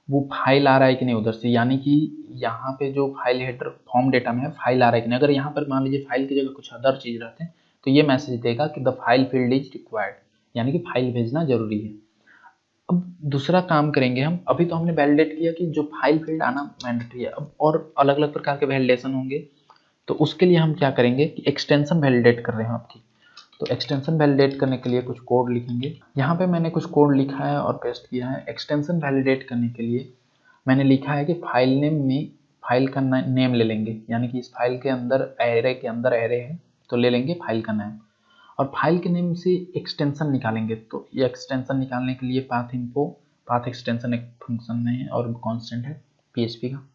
वो फाइल आ रहा है कि नहीं उधर से, यानी कि यहाँ पे जो फाइल हेडर फॉर्म डेटा में है फाइल आ रहा है कि नहीं। अगर यहाँ पर मान लीजिए फाइल की जगह कुछ अदर चीज रहते हैं तो ये मैसेज देगा कि the file field is required, यानी कि फाइल भेजना जरूरी है। अब दूसरा काम करेंगे हम, अभी तो हमने वैलिडेट किया कि जो फाइल फील्ड आना मैंडेटरी है, अब और अलग अलग प्रकार के वैलिडेशन होंगे, तो उसके लिए हम क्या करेंगे कि एक्सटेंशन वैलिडेट कर रहे हैं आपकी। तो एक्सटेंशन वैलिडेट करने के लिए कुछ कोड लिखेंगे। यहाँ पे मैंने कुछ कोड लिखा है और पेस्ट किया है। एक्सटेंशन वैलिडेट करने के लिए मैंने लिखा है कि फाइल नेम में फाइल का नेम ले लेंगे, यानी कि इस फाइल के अंदर एरे है तो ले लेंगे फाइल का नाम, और फाइल के नेम से एक्सटेंशन निकालेंगे। तो ये एक्सटेंशन निकालने के लिए पाथ एक्सटेंशन एक फंक्शन है और कांस्टेंट है PHP का,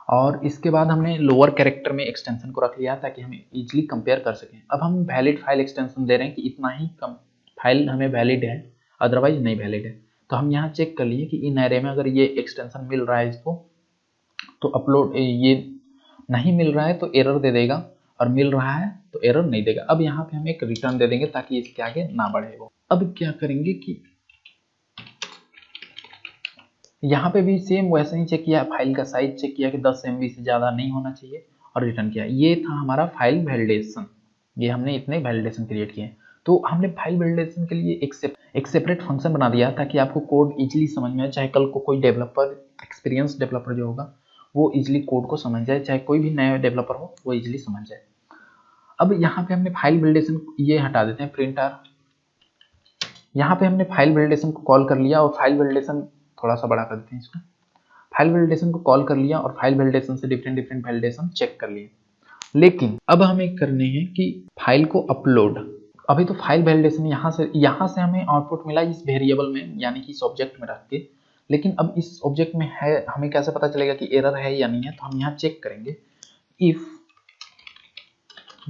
और इसके बाद हमने लोअर कैरेक्टर में एक्सटेंशन को रख लिया ताकि हम इजीली कंपेयर कर सकें। अब हम वैलिड फाइल एक्सटेंशन दे रहे हैं कि इतना ही कम फाइल हमें वैलिड है, अदरवाइज नहीं वैलिड है। तो हम यहाँ चेक कर लिए कि इन एरे में अगर ये एक्सटेंशन मिल रहा है इसको तो अपलोड, ये नहीं मिल रहा है तो एरर दे देगा, और मिल रहा है तो एरर नहीं देगा। अब यहाँ पे हम एक रिटर्न दे देंगे ताकि इसके आगे ना बढ़े वो। अब क्या करेंगे कि यहाँ पे भी सेम वैसे ही चेक किया, फाइल का साइज चेक किया कि 10 MB से ज़्यादा नहीं होना चाहिए और रिटर्न किया। ये था हमारा फाइल वैलिडेशन, ये हमने इतने वैलिडेशन क्रिएट किए। तो हमने फाइल वैलिडेशन के लिए एक सेपरेट फंक्शन बना दिया ताकि आपको कोड इजीली समझ में आए, चाहे कल को कोई डेवलपर, एक्सपीरियंस डेवलपर जो होगा वो इजीली कोड को समझ जाए, चाहे कोई भी नया डेवलपर हो वो इजीली समझ जाए। अब यहाँ पे हमने फाइल वैलिडेशन ये हटा देते हैं प्रिंटर। यहाँ पे हमने फाइल वैलिडेशन को कॉल कर लिया और फाइल वैलिडेशन थोड़ा सा बड़ा कर देते हैं इसको। फाइल वैलिडेशन को कॉल कर लिया और फाइल वैलिडेशन से डिफरेंट वैलिडेशन चेक कर लिए। लेकिन अब हमें करने हैं कि फाइल को अपलोड। अभी तो फाइल वैलिडेशन यहाँ से हमें आउटपुट मिला इस वेरिएबल में, यानी कि इस ऑब्जेक्ट में रख के। लेकिन अब इस ऑब्जेक्ट में है, हमें कैसे पता चलेगा कि एरर है या नहीं है? तो हम यहाँ चेक करेंगे इफ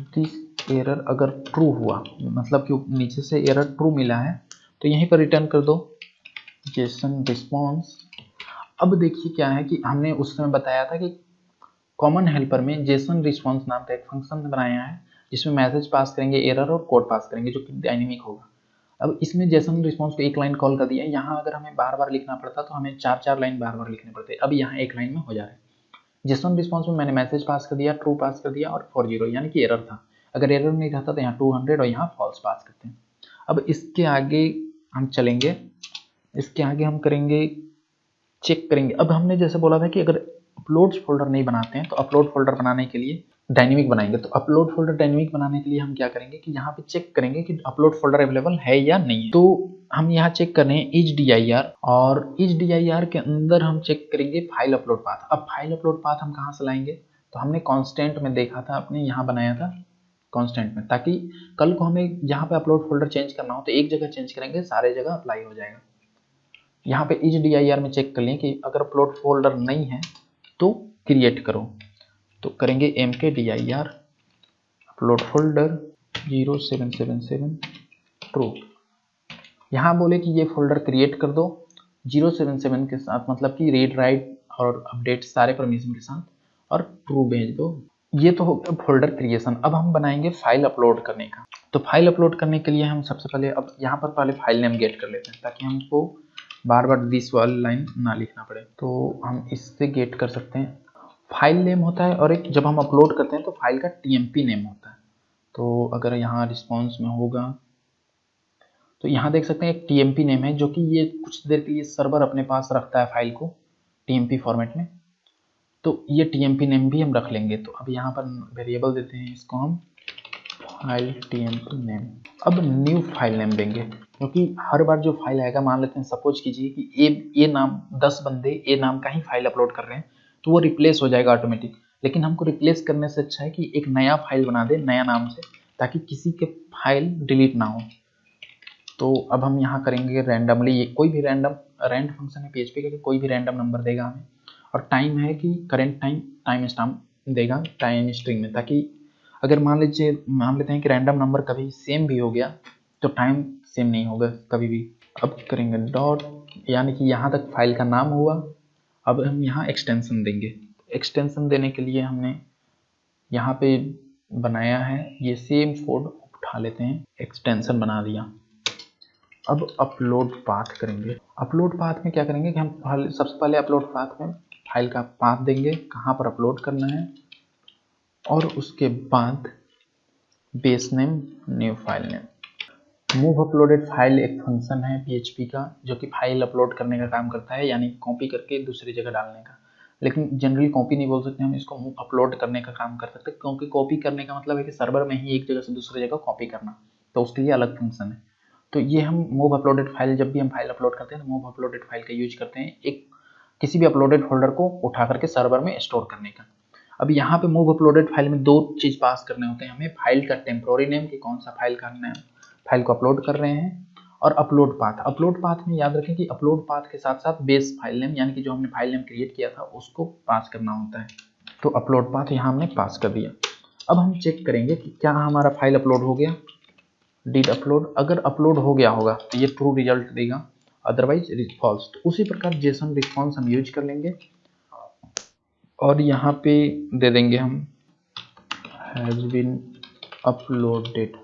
दिस एरर अगर ट्रू हुआ, मतलब कि नीचे से एरर ट्रू मिला है तो यहीं पर रिटर्न कर दो जेसन रिस्पॉन्स। अब देखिए क्या है कि हमने उस समय बताया था कि कॉमन हेल्पर में जेसन रिस्पॉन्स नाम का एक फंक्शन बनाया है जिसमें मैसेज पास करेंगे, एरर और कोड पास करेंगे जो कि डायनेमिक होगा। अब इसमें जेसन रिस्पॉन्स को एक लाइन कॉल कर दिया। यहाँ अगर हमें बार बार लिखना पड़ता तो हमें 4 लाइन बार बार लिखने पड़ते। अब यहाँ एक लाइन में हो जा रहा है। जेसन रिस्पॉन्स में मैंने मैसेज पास कर दिया, ट्रू पास कर दिया और 40 यानी कि एरर था। अगर एरर नहीं रहता तो यहाँ 200 और यहाँ फॉल्स पास करते हैं। अब इसके आगे हम चलेंगे, इसके आगे हम करेंगे चेक करेंगे। अब हमने जैसे बोला था कि अगर अपलोड्स फोल्डर नहीं बनाते हैं तो अपलोड फोल्डर बनाने के लिए डायनेमिक बनाएंगे। तो अपलोड फोल्डर डायनेमिक बनाने के लिए हम क्या करेंगे कि यहाँ पे चेक करेंगे कि अपलोड फोल्डर अवेलेबल है या नहीं है। तो हम यहाँ चेक कर रहे हैं इज dir, और इज dir के अंदर हम चेक करेंगे फाइल अपलोड पाथ। अब फाइल अपलोड पाथ हम कहाँ से लाएंगे? तो हमने कॉन्स्टेंट में देखा था, अपने यहाँ बनाया था कॉन्स्टेंट में, ताकि कल को हमें यहाँ पे अपलोड फोल्डर चेंज करना हो तो एक जगह चेंज करेंगे, सारे जगह अप्लाई हो जाएगा। यहाँ पे इज dir में चेक कर लें कि अगर अपलोड फोल्डर नहीं है तो क्रिएट करो। तो करेंगे mkdir अपलोड फोल्डर 0777 ट्रू। यहाँ बोले कि ये फोल्डर क्रिएट कर दो 077 के साथ, मतलब कि रीड राइट और अपडेट सारे परमिशन के साथ, और ट्रू भेज दो। ये तो हो गया फोल्डर क्रिएशन। अब हम बनाएंगे फाइल अपलोड करने का। तो फाइल अपलोड करने के लिए हम सबसे पहले अब यहाँ पर पहले फाइल नेम गेट कर लेते हैं ताकि हमको बार बार दिस वाली लाइन ना लिखना पड़े। तो हम इससे गेट कर सकते हैं। फाइल नेम होता है और एक जब हम अपलोड करते हैं तो फाइल का टीएमपी नेम होता है। तो अगर यहाँ रिस्पॉन्स में होगा तो यहाँ देख सकते हैं एक टीएमपी नेम है जो कि ये कुछ देर के लिए सर्वर अपने पास रखता है फाइल को टीएमपी फॉर्मेट में। तो ये टीएमपी नेम भी हम रख लेंगे। तो अब यहाँ पर वेरिएबल देते हैं, इसको हम फाइल टीएमपी नेम। अब न्यू फाइल नेम देंगे क्योंकि हर बार जो फाइल आएगा, मान लेते हैं सपोज कीजिए कि ए नाम 10 बंदे ए नाम का ही फाइल अपलोड कर रहे हैं तो वो रिप्लेस हो जाएगा ऑटोमेटिक। लेकिन हमको रिप्लेस करने से अच्छा है कि एक नया फाइल बना दे नया नाम से, ताकि किसी के फाइल डिलीट ना हो। तो अब हम यहाँ करेंगे रैंडमली, ये कोई भी रैंड फंक्शन है पीएचपी का, कोई भी रैंडम नंबर देगा हमें, और टाइम है कि करेंट टाइम स्टैम्प देगा टाइम स्ट्रिंग में, ताकि अगर मान लेते हैं कि रैंडम नंबर कभी सेम भी हो गया तो टाइम सेम नहीं होगा कभी भी। अब करेंगे डॉट, यानी कि यहाँ तक फाइल का नाम हुआ। अब हम यहाँ एक्सटेंशन देंगे। एक्सटेंशन देने के लिए हमने यहाँ पे बनाया है, ये सेम कोड उठा लेते हैं, एक्सटेंशन बना दिया। अब अपलोड पाथ करेंगे। अपलोड पाथ में क्या करेंगे कि हम सबसे पहले अपलोड पाथ में फाइल का पाथ देंगे, कहाँ पर अपलोड करना है, और उसके बाद base name new file name. Move uploaded file एक फंक्शन है पीएचपी का जो कि फाइल अपलोड करने का काम करता है, यानी कॉपी करके दूसरी जगह डालने का। लेकिन जनरली कॉपी नहीं बोल सकते, हम इसको मूव अपलोड करने का काम कर सकते हैं, क्योंकि कॉपी करने का मतलब है कि सर्वर में ही एक जगह से दूसरी जगह कॉपी करना, तो उसके लिए अलग फंक्शन है। तो ये हम मूव अपलोडेड फाइल, जब भी हम फाइल अपलोड करते हैं तो मूव अपलोडेड फाइल का यूज करते हैं एक किसी भी अपलोडेड फोल्डर को उठा करके सर्वर में स्टोर करने का। अब यहाँ पे मूव अपलोडेड फाइल में 2 चीज पास करने होते हैं हमें, फाइल का टेम्पोररी नेम कि कौन सा फाइल का नाम फाइल को अपलोड कर रहे हैं, और अपलोड पाथ। अपलोड पाथ में याद रखें कि अपलोड पाथ के साथ साथ बेस फाइल नेम, यानी कि जो हमने फाइल नेम क्रिएट किया था उसको पास करना होता है। तो अपलोड पाथ यहाँ हमने पास कर दिया। अब हम चेक करेंगे कि क्या हमारा फाइल अपलोड हो गया। डिड अपलोड, अगर अपलोड हो गया होगा तो ये ट्रू रिजल्ट देगा, अदरवाइज फॉल्स। तो उसी प्रकार जेसन रिस्पॉन्स हम यूज कर लेंगे और यहाँ पे दे देंगे हम हैज बीन अपलोडेड।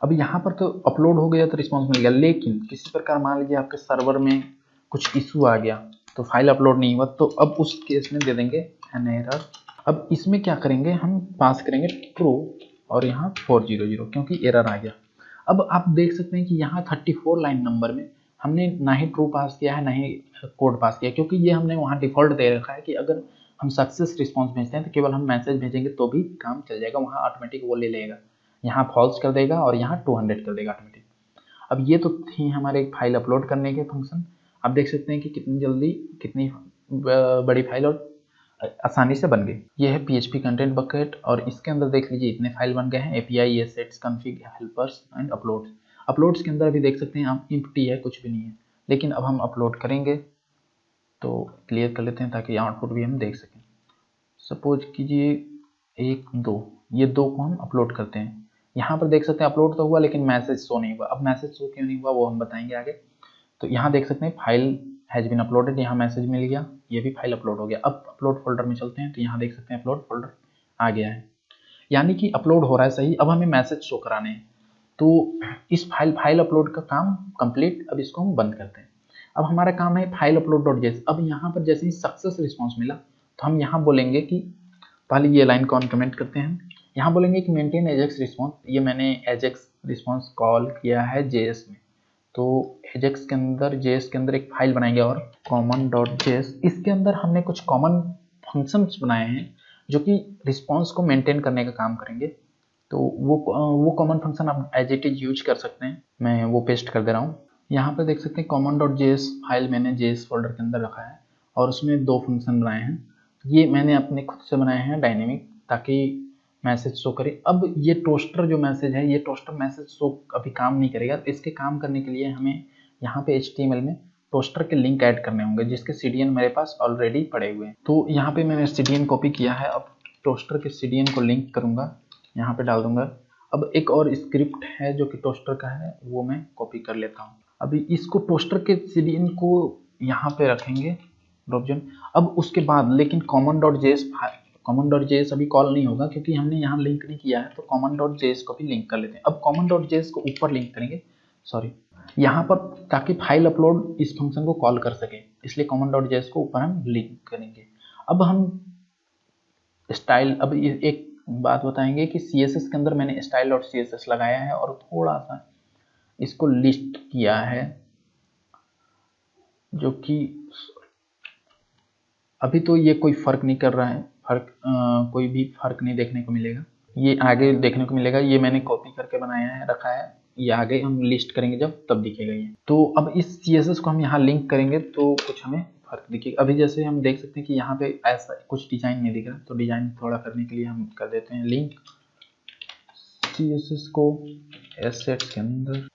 अब यहाँ पर तो अपलोड हो गया तो रिस्पॉन्स मिल गया, लेकिन किसी प्रकार मान लीजिए आपके सर्वर में कुछ इशू आ गया तो फाइल अपलोड नहीं हुआ, तो अब उस केस में दे देंगे एन एरर। अब इसमें क्या करेंगे, हम पास करेंगे ट्रू और यहाँ 400 क्योंकि एरर आ गया। अब आप देख सकते हैं कि यहाँ 34 लाइन नंबर में हमने ना ही ट्रू पास किया है ना ही कोड पास किया, क्योंकि ये हमने वहाँ डिफॉल्ट दे रखा है कि अगर हम सक्सेस रिस्पॉन्स भेजते हैं तो केवल हम मैसेज भेजेंगे तो भी काम चल जाएगा, वहाँ ऑटोमेटिक वो ले लेगा, यहाँ फॉल्स कर देगा और यहाँ 200 कर देगा ऑटोमेटिक। अब ये तो थी हमारे फाइल अपलोड करने के फंक्शन। आप देख सकते हैं कि कितनी जल्दी कितनी बड़ी फाइल और आसानी से बन गई। ये है PHP कंटेंट बकेट और इसके अंदर देख लीजिए इतने फाइल बन गए हैं, API, assets, config, helpers and uploads. Uploads के अंदर अभी देख सकते हैं आप एम्प्टी है, कुछ भी नहीं है, लेकिन अब हम अपलोड करेंगे तो क्लियर कर लेते हैं ताकि आउटपुट भी हम देख सकें। सपोज कीजिए 1 2, ये 2 को हम अपलोड करते हैं। यहाँ पर देख सकते हैं अपलोड तो हुआ लेकिन मैसेज शो नहीं हुआ। अब मैसेज शो क्यों नहीं हुआ वो हम बताएंगे आगे। तो यहाँ देख सकते हैं फाइल हैज बीन अपलोडेड, यहाँ मैसेज मिल गया, ये भी फाइल अपलोड हो गया। अब अपलोड फोल्डर में चलते हैं तो यहाँ देख सकते हैं अपलोड फोल्डर आ गया है, यानी कि अपलोड हो रहा है सही। अब हमें मैसेज शो कराने हैं तो इस फाइल अपलोड का काम कंप्लीट। अब इसको हम बंद करते हैं। अब हमारा काम है फाइल अपलोड डॉट जेएस। अब यहाँ पर जैसे ही सक्सेस रिस्पॉन्स मिला तो हम यहाँ बोलेंगे कि पहले ये लाइन को हम कमेंट करते हैं, यहाँ बोलेंगे कि मेंटेन एजेक्स रिस्पॉन्स। ये मैंने एजेक्स रिस्पॉन्स कॉल किया है जेएस में, तो एजेक्स के अंदर जेएस के अंदर एक फाइल बनाएंगे और कॉमन डॉट जेएस। इसके अंदर हमने कुछ कॉमन फंक्शंस बनाए हैं जो कि रिस्पॉन्स को मेंटेन करने का काम करेंगे। तो वो कॉमन फंक्शन आप एज इट इज यूज कर सकते हैं। मैं वो पेस्ट कर दे रहा हूँ। यहाँ पर देख सकते हैं कॉमन डॉट जेएस फाइल मैंने जेएस फोल्डर के अंदर रखा है और उसमें 2 फंक्शन बनाए हैं। ये मैंने अपने खुद से बनाए हैं डायनेमिक, ताकि मैसेज शो करे। अब ये टोस्टर जो मैसेज है, ये टोस्टर मैसेज शो अभी काम नहीं करेगा। तो इसके काम करने के लिए हमें यहाँ पे HTML में टोस्टर के लिंक ऐड करने होंगे, जिसके CDN मेरे पास ऑलरेडी पड़े हुए हैं। तो यहाँ पे मैंने CDN कॉपी किया है। अब टोस्टर के CDN को लिंक करूँगा, यहाँ पे डाल दूंगा। अब एक और स्क्रिप्ट है जो कि टोस्टर का है, वो मैं कॉपी कर लेता हूँ। अभी इसको टोस्टर के CDN को यहाँ पे रखेंगे ड्रॉपजन। अब उसके बाद लेकिन common.js अभी कॉल नहीं होगा क्योंकि हमने यहाँ लिंक नहीं किया है। तो common.js को भी लिंक कर लेते हैं। अब common.js को ऊपर लिंक करेंगे, सॉरी यहाँ पर, ताकि फाइल अपलोड इस फंक्शन को कॉल कर सके, इसलिए common.js को ऊपर हम लिंक करेंगे। अब हम स्टाइल, अब एक बात बताएंगे कि CSS के अंदर मैंने style.css लगाया है और थोड़ा सा इसको लिस्ट किया है, जो कि अभी तो ये कोई फर्क नहीं कर रहा है, कोई भी फर्क नहीं देखने को मिलेगा, ये आगे देखने को मिलेगा। ये मैंने कॉपी करके बनाया है, रखा है, ये आगे हम लिस्ट करेंगे जब तब दिखेगा ये। तो अब इस CSS को हम यहाँ लिंक करेंगे तो कुछ हमें फर्क दिखेगा। अभी जैसे हम देख सकते हैं कि यहाँ पे ऐसा कुछ डिजाइन नहीं दिख रहा, तो डिजाइन थोड़ा करने के लिए हम कर देते हैं लिंक CSS को एसेट्स के अंदर।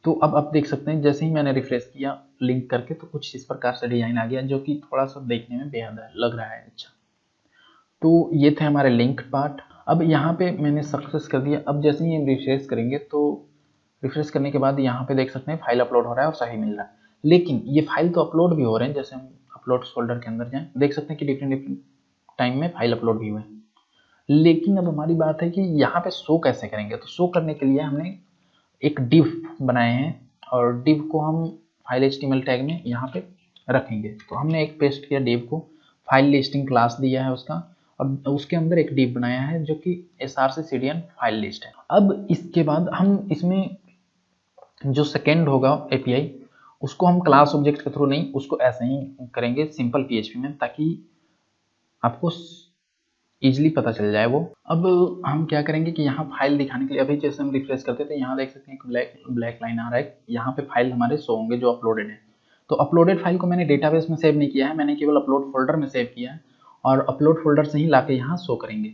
तो अब आप देख सकते हैं जैसे ही मैंने रिफ्रेश किया लिंक करके तो कुछ इस प्रकार से डिजाइन आ गया, जो कि थोड़ा सा देखने में बेहद लग रहा है अच्छा। तो ये थे हमारे लिंक पार्ट। अब यहाँ पे मैंने सक्सेस कर दिया। अब जैसे ही हम रिफ्रेश करेंगे तो रिफ्रेश करने के बाद यहाँ पे देख सकते हैं फाइल अपलोड हो रहा है और सही मिल रहा है। लेकिन ये फाइल तो अपलोड भी हो रहे हैं, जैसे हम अपलोड फोल्डर के अंदर जाएं देख सकते हैं कि डिफरेंट टाइम में फाइल अपलोड भी हुए हैं। लेकिन अब हमारी बात है कि यहाँ पे शो कैसे करेंगे। तो शो करने के लिए हमने एक डिव बनाए हैं और डिव को हम फाइल HTML टैग में यहाँ पे रखेंगे। तो हमने एक पेस्ट किया डिव को, फाइल लिस्टिंग क्लास दिया है उसका, और उसके अंदर एक डिव बनाया है जो कि src cdn फाइल लिस्ट है। अब इसके बाद हम इसमें जो सेकेंड होगा API उसको हम क्लास ऑब्जेक्ट के थ्रू नहीं, उसको ऐसे ही करेंगे सिंपल PHP में, ताकि आपको इजिली पता चल जाए वो। अब हम क्या करेंगे कि यहाँ फाइल दिखाने के लिए अभी जैसे हम रिफ्रेश करते थे यहाँ देख सकते हैं एक ब्लैक लाइन आ रहा है, यहाँ पे फाइल हमारे शो होंगे जो अपलोडेड है। तो अपलोडेड फाइल को मैंने डेटाबेस में सेव नहीं किया है, मैंने केवल अपलोड फोल्डर में सेव किया है और अपलोड फोल्डर से ही लाके यहाँ शो करेंगे।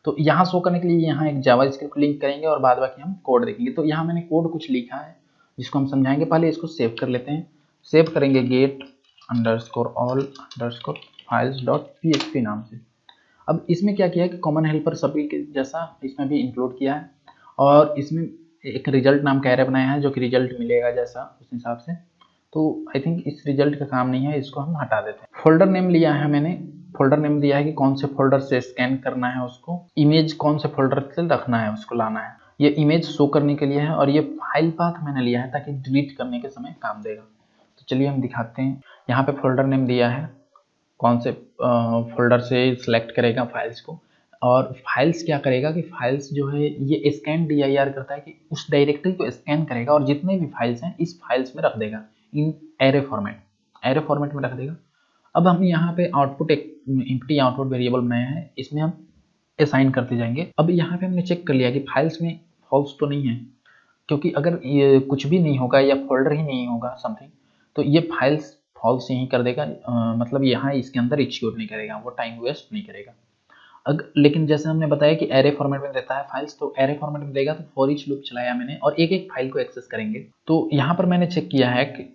तो यहाँ शो करने के लिए यहाँ एक जावास्क्रिप्ट लिंक करेंगे और बाद बाकी हम कोड देखेंगे। तो यहाँ मैंने कोड कुछ लिखा है जिसको हम समझाएंगे। पहले इसको सेव कर लेते हैं। सेव करेंगे get_all_files.php नाम से। अब इसमें क्या किया है कि कॉमन हेल्पर सभी के जैसा इसमें भी इंक्लूड किया है और इसमें एक रिजल्ट नाम का एरे बनाया है जो कि रिजल्ट मिलेगा जैसा उस हिसाब से। तो आई थिंक इस रिजल्ट का काम नहीं है, इसको हम हटा देते हैं। फोल्डर नेम लिया है मैंने, फोल्डर नेम दिया है कि कौन से फोल्डर से स्कैन करना है उसको, इमेज कौन से फोल्डर से रखना है उसको लाना है, ये इमेज शो करने के लिए है। और ये फाइल पाथ मैंने लिया है ताकि डिलीट करने के समय काम देगा। तो चलिए हम दिखाते हैं। यहाँ पे फोल्डर नेम दिया है, कौन से फोल्डर से सिलेक्ट करेगा फाइल्स को, और फाइल्स क्या करेगा कि फाइल्स जो है ये स्कैन dir करता है कि उस डायरेक्टरी को स्कैन करेगा और जितने भी फाइल्स हैं इस फाइल्स में रख देगा इन एरे फॉर्मेट में रख देगा। अब हम यहाँ पे आउटपुट एक एम्प्टी आउटपुट वेरिएबल बनाया है, इसमें हम असाइन करते जाएंगे। अब यहाँ पे हमने चेक कर लिया कि फाइल्स में फॉल्स तो नहीं है, क्योंकि अगर ये कुछ भी नहीं होगा या फोल्डर ही नहीं होगा समथिंग, तो ये फाइल्स फॉल्स यहीं कर देगा, मतलब यहाँ इसके अंदर एग्जीक्यूट नहीं करेगा, वो टाइम वेस्ट नहीं करेगा। लेकिन जैसे हमने बताया कि एरे फॉर्मेट में देता है फाइल्स, तो एरे फॉर्मेट में देगा तो फॉर ईच लूप चलाया मैंने और एक एक फाइल को एक्सेस करेंगे। तो यहाँ पर मैंने चेक किया है कि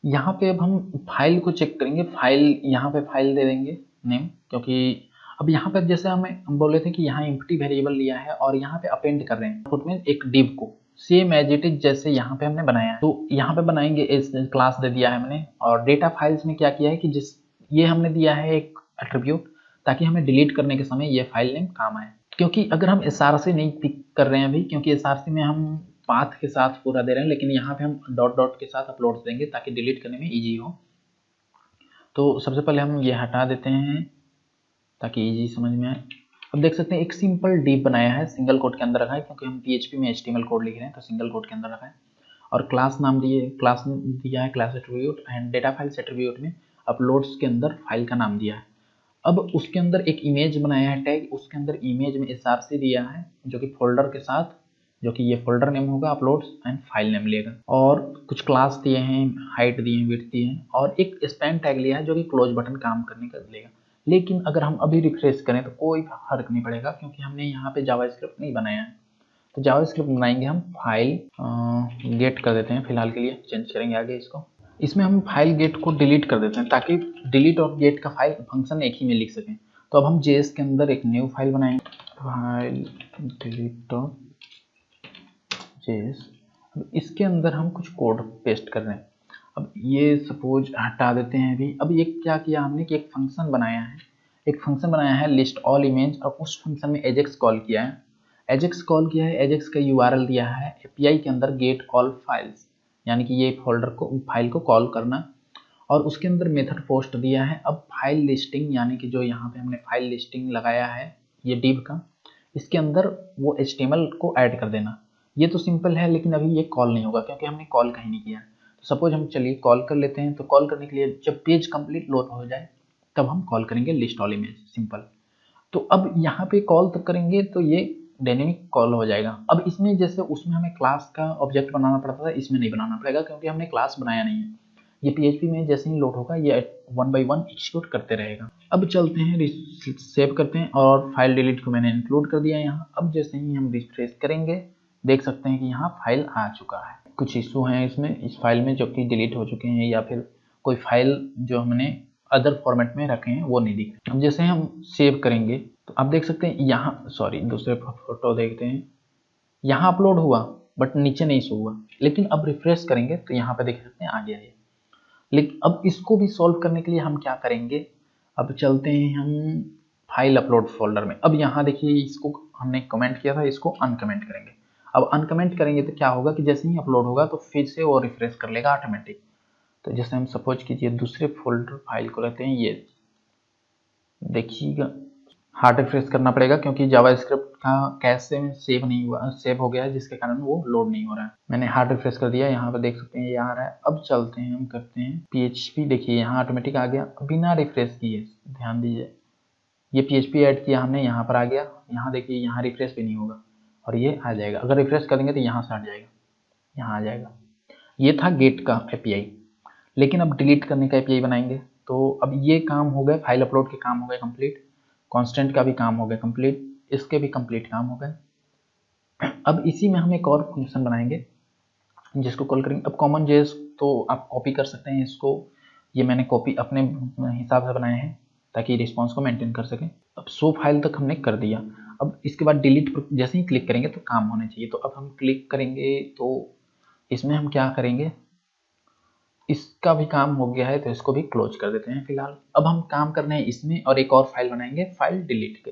यहाँ पे अब हम फाइल को चेक करेंगे। फाइल यहाँ पे फाइल दे देंगे नेम, क्योंकि अब यहाँ पे जैसे हम बोले थे कि यहाँ एम्प्टी वेरिएबल लिया है और यहाँ पे अपेंड कर रहे हैं आउटपुट में एक डिव को, सेम एज इट इज जैसे यहाँ पे हमने बनाया है। तो यहाँ पे बनाएंगे, इस क्लास दे दिया है हमने। और डेटा फाइल्स में क्या किया है कि ये हमने दिया है एक एट्रीब्यूट, ताकि हमें डिलीट करने के समय ये फाइल नेम काम आए। क्योंकि अगर हम src नहीं पिक कर रहे हैं अभी, क्योंकि src में हम पाथ के साथ पूरा दे रहे हैं, लेकिन यहाँ पे हम डॉट डॉट के साथ अपलोड देंगे ताकि डिलीट करने में इजी हो। तो सबसे पहले हम ये हटा देते हैं ताकि इजी समझ में आए। अब देख सकते हैं एक सिंपल डिव बनाया है, सिंगल कोट के अंदर रखा है, क्योंकि हम PHP में HTML कोड लिख रहे हैं तो सिंगल कोट के अंदर रखा है। और क्लास नाम क्लास दिया है class attribute, and data files attribute में अपलोड्स के अंदर फाइल का नाम दिया है। अब उसके अंदर एक इमेज बनाया है टैग, उसके अंदर इमेज में src दिया है जो कि फोल्डर के साथ, जो कि ये फोल्डर नेम होगा अपलोड्स एंड फाइल नेम लेगा। और कुछ क्लास दिए हैं, हाइट दिए हैं, विड्थ दिए हैं, और एक स्पैन टैग लिया है जो कि क्लोज बटन काम करने का लेगा। लेकिन अगर हम अभी रिफ्रेश करें तो कोई फर्क नहीं पड़ेगा, क्योंकि हमने यहाँ पे जावास्क्रिप्ट नहीं बनाया है। तो जावास्क्रिप्ट बनाएंगे हम, फाइल गेट कर देते हैं फिलहाल के लिए, चेंज करेंगे आगे इसको। इसमें हम फाइल गेट को डिलीट कर देते हैं ताकि डिलीट और गेट का फाइल फंक्शन एक ही में लिख सकें। तो अब हम JS के अंदर एक न्यू फाइल बनाएंगे, फाइल डिलीट JS। अब इसके अंदर हम कुछ कोड पेस्ट कर रहे हैं। अब ये सपोज हटा देते हैं अभी। अब ये क्या किया हमने कि एक फंक्शन बनाया है लिस्ट ऑल इमेज, और उस फंक्शन में एजेक्स कॉल किया है। एजेक्स का URL दिया है API के अंदर गेट कॉल फाइल्स, यानी कि ये फाइल को कॉल करना। और उसके अंदर मेथड पोस्ट दिया है। अब फाइल लिस्टिंग, यानी कि जो यहाँ पे हमने फाइल लिस्टिंग लगाया है ये डिव का, इसके अंदर वो HTML को ऐड कर देना। ये तो सिंपल है, लेकिन अभी ये कॉल नहीं होगा क्योंकि हमने कॉल कहीं नहीं किया। तो सपोज हम चलिए कॉल कर लेते हैं। तो कॉल करने के लिए जब पेज कंप्लीट लोड हो जाए तब हम कॉल करेंगे लिस्ट ऑल इमेज, सिंपल। तो अब यहाँ पे कॉल तक करेंगे तो ये डायनेमिक कॉल हो जाएगा। अब इसमें जैसे उसमें हमें क्लास का ऑब्जेक्ट बनाना पड़ता था, इसमें नहीं बनाना पड़ेगा क्योंकि हमने क्लास बनाया नहीं है। ये PHP में जैसे ही लोड होगा ये 1 by 1 एग्जीक्यूट करते रहेगा। अब चलते हैं, सेव करते हैं, और फाइल डिलीट को मैंने इंक्लूड कर दिया यहाँ। अब जैसे ही हम रिफ्रेश करेंगे देख सकते हैं कि यहाँ फाइल आ चुका है। कुछ इशू हैं इसमें, इस फाइल में, जो कि डिलीट हो चुके हैं, या फिर कोई फाइल जो हमने अदर फॉर्मेट में रखे हैं वो नहीं दिख रहे। अब जैसे हम सेव करेंगे तो आप देख सकते हैं यहाँ, दूसरे फोटो देखते हैं, यहाँ अपलोड हुआ बट नीचे नहीं शो हुआ। लेकिन अब रिफ्रेश करेंगे तो यहाँ पे देख सकते हैं आ गया है। लेकिन अब इसको भी सॉल्व करने के लिए हम क्या करेंगे, अब चलते हैं हम फाइल अपलोड फोल्डर में। अब यहाँ देखिए, इसको हमने कमेंट किया था, इसको अनकमेंट करेंगे। अब अनकमेंट करेंगे तो क्या होगा कि जैसे ही अपलोड होगा तो फिर से वो रिफ्रेश कर लेगा ऑटोमेटिक। तो जैसे हम सपोज कीजिए दूसरे फोल्डर फाइल को रहते हैं, ये देखिएगा हार्ड रिफ्रेश करना पड़ेगा क्योंकि जावास्क्रिप्ट का कैश से सेव नहीं हुआ, सेव हो गया है, जिसके कारण वो लोड नहीं हो रहा है। मैंने हार्ड रिफ्रेश कर दिया, यहाँ पे देख सकते हैं ये आ रहा है। अब चलते हैं, हम करते हैं PHP, देखिए यहाँ ऑटोमेटिक आ गया बिना रिफ्रेश किए, ध्यान दीजिए। ये PHP ऐड किया हमने, यहाँ पर आ गया। यहाँ देखिए, यहाँ रिफ्रेश भी नहीं होगा और ये आ जाएगा। अगर रिफ्रेश करेंगे तो यहाँ से हट जाएगा, यहाँ आ जाएगा। ये था गेट का API। लेकिन अब डिलीट करने का API बनाएंगे। तो अब ये काम हो गए, फाइल अपलोड के काम हो गए कंप्लीट, कांस्टेंट का भी काम हो गया कंप्लीट, इसके भी कंप्लीट काम हो गए। अब इसी में हम एक और फंक्शन बनाएंगे जिसको कॉल करेंगे। अब कॉमन JS तो आप कॉपी कर सकते हैं इसको, ये मैंने कॉपी अपने हिसाब से बनाए हैं ताकि रिस्पॉन्स को मेंटेन कर सकें। अब शो फाइल तक हमने कर दिया। अब इसके बाद डिलीट पर जैसे ही क्लिक करेंगे तो काम होने चाहिए। तो अब हम क्लिक करेंगे तो इसमें हम क्या करेंगे, इसका भी काम हो गया है तो इसको भी क्लोज कर देते हैं फिलहाल। अब हम काम करने हैं इसमें और एक और फाइल बनाएंगे फाइल डिलीट के।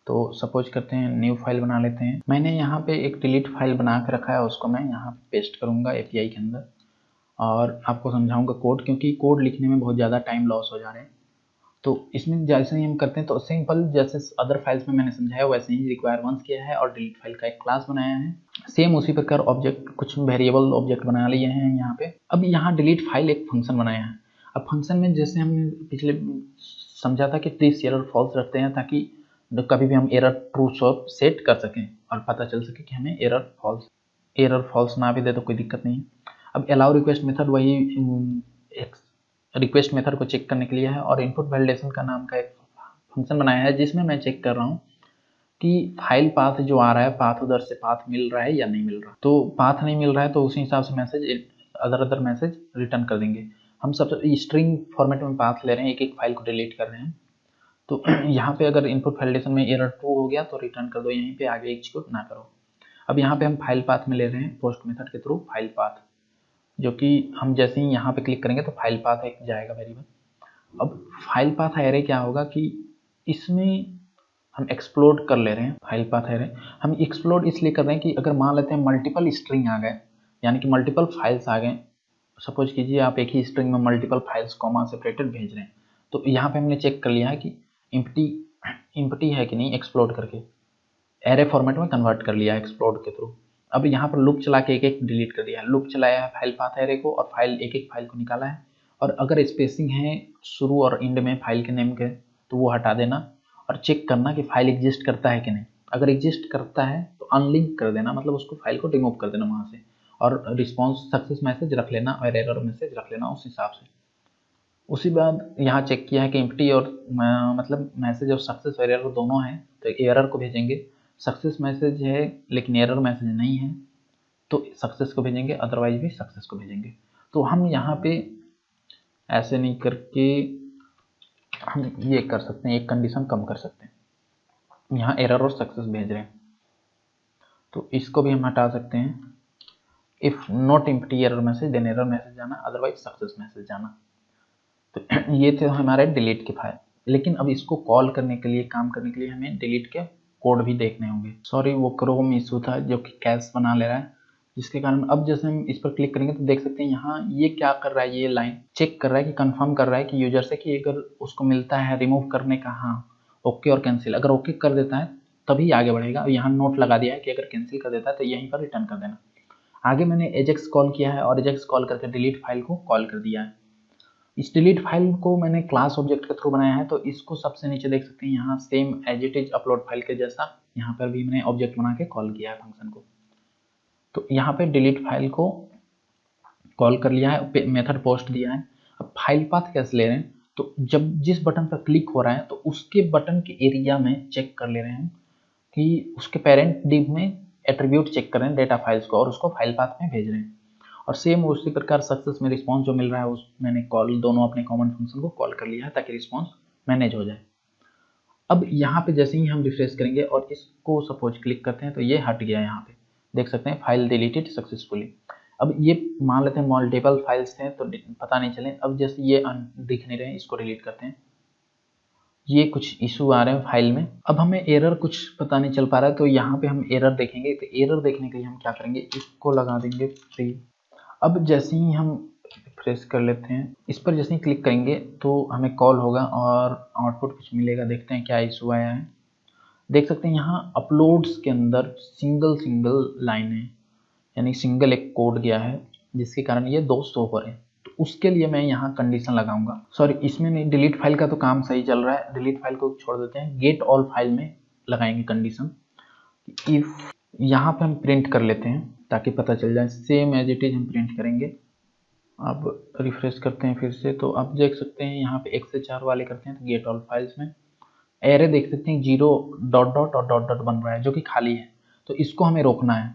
तो सपोज करते हैं न्यू फाइल बना लेते हैं। मैंने यहाँ पे एक डिलीट फाइल बना के रखा है, उसको मैं यहाँ पेस्ट करूँगा API के अंदर और आपको समझाऊंगा कोड, क्योंकि कोड लिखने में बहुत ज़्यादा टाइम लॉस हो जा रहे हैं। तो इसमें जैसे ही हम करते हैं तो सिंपल जैसे अदर फाइल्स में मैंने समझाया वैसे ही रिक्वायर वंस किया है और डिलीट फाइल का एक क्लास बनाया है। सेम उसी प्रकार ऑब्जेक्ट, कुछ वेरिएबल ऑब्जेक्ट बना लिए हैं यहाँ पे। अब यहाँ डिलीट फाइल एक फंक्शन बनाया है। अब फंक्शन में जैसे हमने पिछले समझा था कि ट्रू शेयर और फॉल्स रखते हैं ताकि तो कभी भी हम एरर ट्रू सेट कर सकें और पता चल सके कि हमें एरर फॉल्स ना भी दे तो कोई दिक्कत नहीं है। अब अलाउ रिक्वेस्ट मेथड वही रिक्वेस्ट मेथड को चेक करने के लिए है, और इनपुट वैलिडेशन का नाम का एक फंक्शन बनाया है जिसमें मैं चेक कर रहा हूँ कि फाइल पाथ जो आ रहा है, पाथ उधर से पाथ मिल रहा है या नहीं मिल रहा। तो पाथ नहीं मिल रहा है तो उसी हिसाब से मैसेज अदर मैसेज रिटर्न कर देंगे। हम सब स्ट्रिंग फॉर्मेट में पाथ ले रहे हैं, एक एक फाइल को डिलीट कर रहे हैं। तो यहाँ पे अगर इनपुट वैलिडेशन में एरर ट्रू हो गया तो रिटर्न कर दो, यहीं पे आगे एग्जीक्यूट ना करो। अब यहाँ पे हम फाइल पाथ में ले रहे हैं पोस्ट मेथड के थ्रू फाइल पाथ, जो कि हम जैसे ही यहाँ पे क्लिक करेंगे तो फाइल पाथ एक जाएगा वेरिएबल। अब फाइल पाथ एरे क्या होगा कि इसमें हम एक्सप्लोड कर ले रहे हैं फाइल पाथ एरे। हम एक्सप्लोड इसलिए कर रहे हैं कि अगर मान लेते हैं मल्टीपल स्ट्रिंग आ गए, यानी कि मल्टीपल फाइल्स आ गए, सपोज कीजिए आप एक ही स्ट्रिंग में मल्टीपल फाइल्स कॉमा सेपरेटेड भेज रहे हैं, तो यहाँ पे हमने चेक कर लिया है कि इम्प्टी है कि नहीं, एक्सप्लोड करके एरे फॉर्मेट में कन्वर्ट कर लिया है एक्सप्लोड के थ्रू। अब यहाँ पर लूप चला के एक एक डिलीट कर दिया है, लूप चलाया है फाइल पाथ एरे को और फाइल एक एक फाइल को निकाला है, और अगर स्पेसिंग है शुरू और एंड में फाइल के नेम के तो वो हटा देना, और चेक करना कि फाइल एग्जिस्ट करता है कि नहीं। अगर एग्जिस्ट करता है तो अनलिंक कर देना, मतलब उसको फाइल को रिमूव कर देना वहाँ से, और रिस्पॉन्स सक्सेस मैसेज रख लेना और एरर मैसेज रख लेना उस हिसाब से। उसी बाद यहाँ चेक किया है कि एम्प्टी और मतलब मैसेज और सक्सेस और एरर दोनों हैं, तो एरर को भेजेंगे। सक्सेस मैसेज है लेकिन एरर मैसेज नहीं है तो सक्सेस को भेजेंगे, अदरवाइज भी सक्सेस को भेजेंगे। तो हम यहाँ पे ऐसे नहीं करके हम ये कर सकते हैं, एक कंडीशन कम कर सकते हैं। यहाँ एरर और सक्सेस भेज रहे हैं तो इसको भी हम हटा सकते हैं। If not empty error message then error message जाना, अदरवाइज सक्सेस मैसेज जाना। तो ये थे हमारे डिलीट के फाइल। लेकिन अब इसको कॉल करने के लिए, काम करने के लिए हमें डिलीट के कोड भी देखने होंगे। सॉरी, वो क्रोम इशू था जो कि कैश बना ले रहा है, जिसके कारण अब जैसे हम इस पर क्लिक करेंगे तो देख सकते हैं यहाँ ये क्या कर रहा है, ये लाइन चेक कर रहा है कि कंफर्म कर रहा है कि यूजर से कि अगर उसको मिलता है रिमूव करने का, हाँ ओके और कैंसिल, अगर ओके कर देता है तभी आगे बढ़ेगा। यहाँ नोट लगा दिया है कि अगर कैंसिल कर देता है तो यहीं पर रिटर्न कर देना। आगे मैंने एजेक्स कॉल किया है और एजेक्स कॉल करके डिलीट फाइल को कॉल कर दिया है। इस डिलीट फाइल को मैंने क्लास ऑब्जेक्ट के थ्रू बनाया है, तो इसको सबसे नीचे देख सकते हैं यहाँ same as it is upload file के जैसा यहाँ पर भी मैंने ऑब्जेक्ट बना के कॉल किया है फंक्शन को। तो यहाँ पे डिलीट फाइल को कॉल कर लिया है, मेथड पोस्ट दिया है। अब फाइल पाथ कैसे ले रहे हैं, तो जब जिस बटन पर क्लिक हो रहा है तो उसके बटन के एरिया में चेक कर ले रहे हैं कि उसके पेरेंट डिव में एट्रीब्यूट चेक कर रहे हैं डेटा फाइल्स को और उसको फाइल पाथ में भेज रहे हैं। और सेम उसी प्रकार सक्सेस में रिस्पॉन्स जो मिल रहा है उस मैंने कॉल दोनों अपने कॉमन फंक्शन को कॉल कर लिया है ताकि रिस्पॉन्स मैनेज हो जाए। अब यहाँ पे जैसे ही हम रिफ्रेश करेंगे और इसको सपोज क्लिक करते हैं तो ये हट गया, यहाँ पे देख सकते हैं फाइल डिलीटेड सक्सेसफुली। अब ये मान लेते हैं मल्टीपल फाइल्स थे तो पता नहीं चले। अब जैसे ये दिख नहीं रहे, इसको डिलीट करते हैं, ये कुछ इशू आ रहे हैं फाइल में। अब हमें एरर कुछ पता नहीं चल पा रहा है तो यहाँ पे हम एरर देखेंगे। तो एरर देखने के लिए हम क्या करेंगे, इसको लगा देंगे फ्री। अब जैसे ही हम रिफ्रेश कर लेते हैं, इस पर जैसे ही क्लिक करेंगे तो हमें कॉल होगा और आउटपुट कुछ मिलेगा। देखते हैं क्या इशू आया है। देख सकते हैं यहाँ अपलोड्स के अंदर सिंगल लाइन है, यानी सिंगल एक कोड गया है जिसके कारण ये दो शो हो रहे हैं। तो उसके लिए मैं यहाँ कंडीशन लगाऊंगा। सॉरी, इसमें नहीं, डिलीट फाइल का तो काम सही चल रहा है, डिलीट फाइल को छोड़ देते हैं। गेट ऑल फाइल में लगाएंगे कंडीशन। इफ यहाँ पे हम प्रिंट कर लेते हैं ताकि पता चल जाए, सेम एज इट इज हम प्रिंट करेंगे। अब रिफ्रेश करते हैं फिर से, तो अब देख सकते हैं यहाँ पे 1 से 4 वाले करते हैं तो गेट ऑल फाइल्स में एरे देख सकते हैं 0 डॉट डॉट और डॉट डॉट बन रहा है जो कि खाली है। तो इसको हमें रोकना है।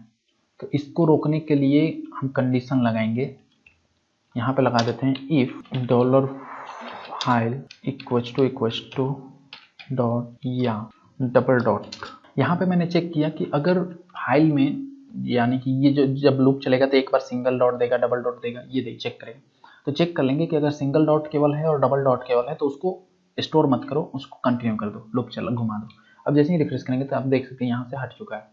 तो इसको रोकने के लिए हम कंडीशन लगाएंगे, यहाँ पे लगा देते हैं if dollar file equals to dot या डबल डॉट। यहाँ पे मैंने चेक किया कि अगर फाइल में, यानी कि ये जो जब लूप चलेगा तो एक बार सिंगल डॉट देगा, डबल डॉट देगा, ये देख चेक करेगा। तो चेक कर लेंगे कि अगर सिंगल डॉट केवल है और डबल डॉट केवल है तो उसको स्टोर मत करो, उसको कंटिन्यू कर दो, लूप चला घुमा दो। अब जैसे ही रिफ्रेश करेंगे तो आप देख सकते हैं यहाँ से हट चुका है।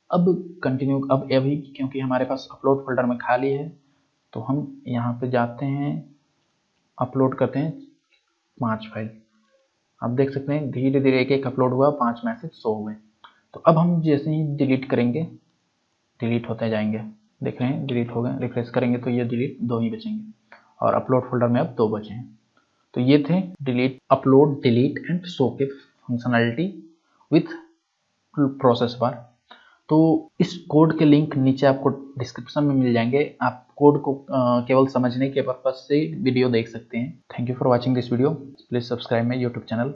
अब कंटिन्यू, अब अभी क्योंकि हमारे पास अपलोड फोल्डर में खाली है तो हम यहाँ पे जाते हैं, अपलोड करते हैं 5 फाइल। आप देख सकते हैं धीरे धीरे एक एक अपलोड हुआ, 5 मैसेज शो हुए। तो अब हम जैसे ही डिलीट करेंगे, डिलीट होते जाएंगे, देख रहे हैं डिलीट हो गए। रिफ्रेश करेंगे तो ये डिलीट 2 ही बचेंगे और अपलोड फोल्डर में अब 2 बचे हैं। तो ये थे delete, upload, delete and show के फंक्शनैलिटी विथ प्रोसेस बार। तो इस कोड के लिंक नीचे आपको डिस्क्रिप्शन में मिल जाएंगे, आप कोड को केवल समझने के पर्पज से वीडियो देख सकते हैं। Thank you for watching this video, please subscribe my YouTube channel.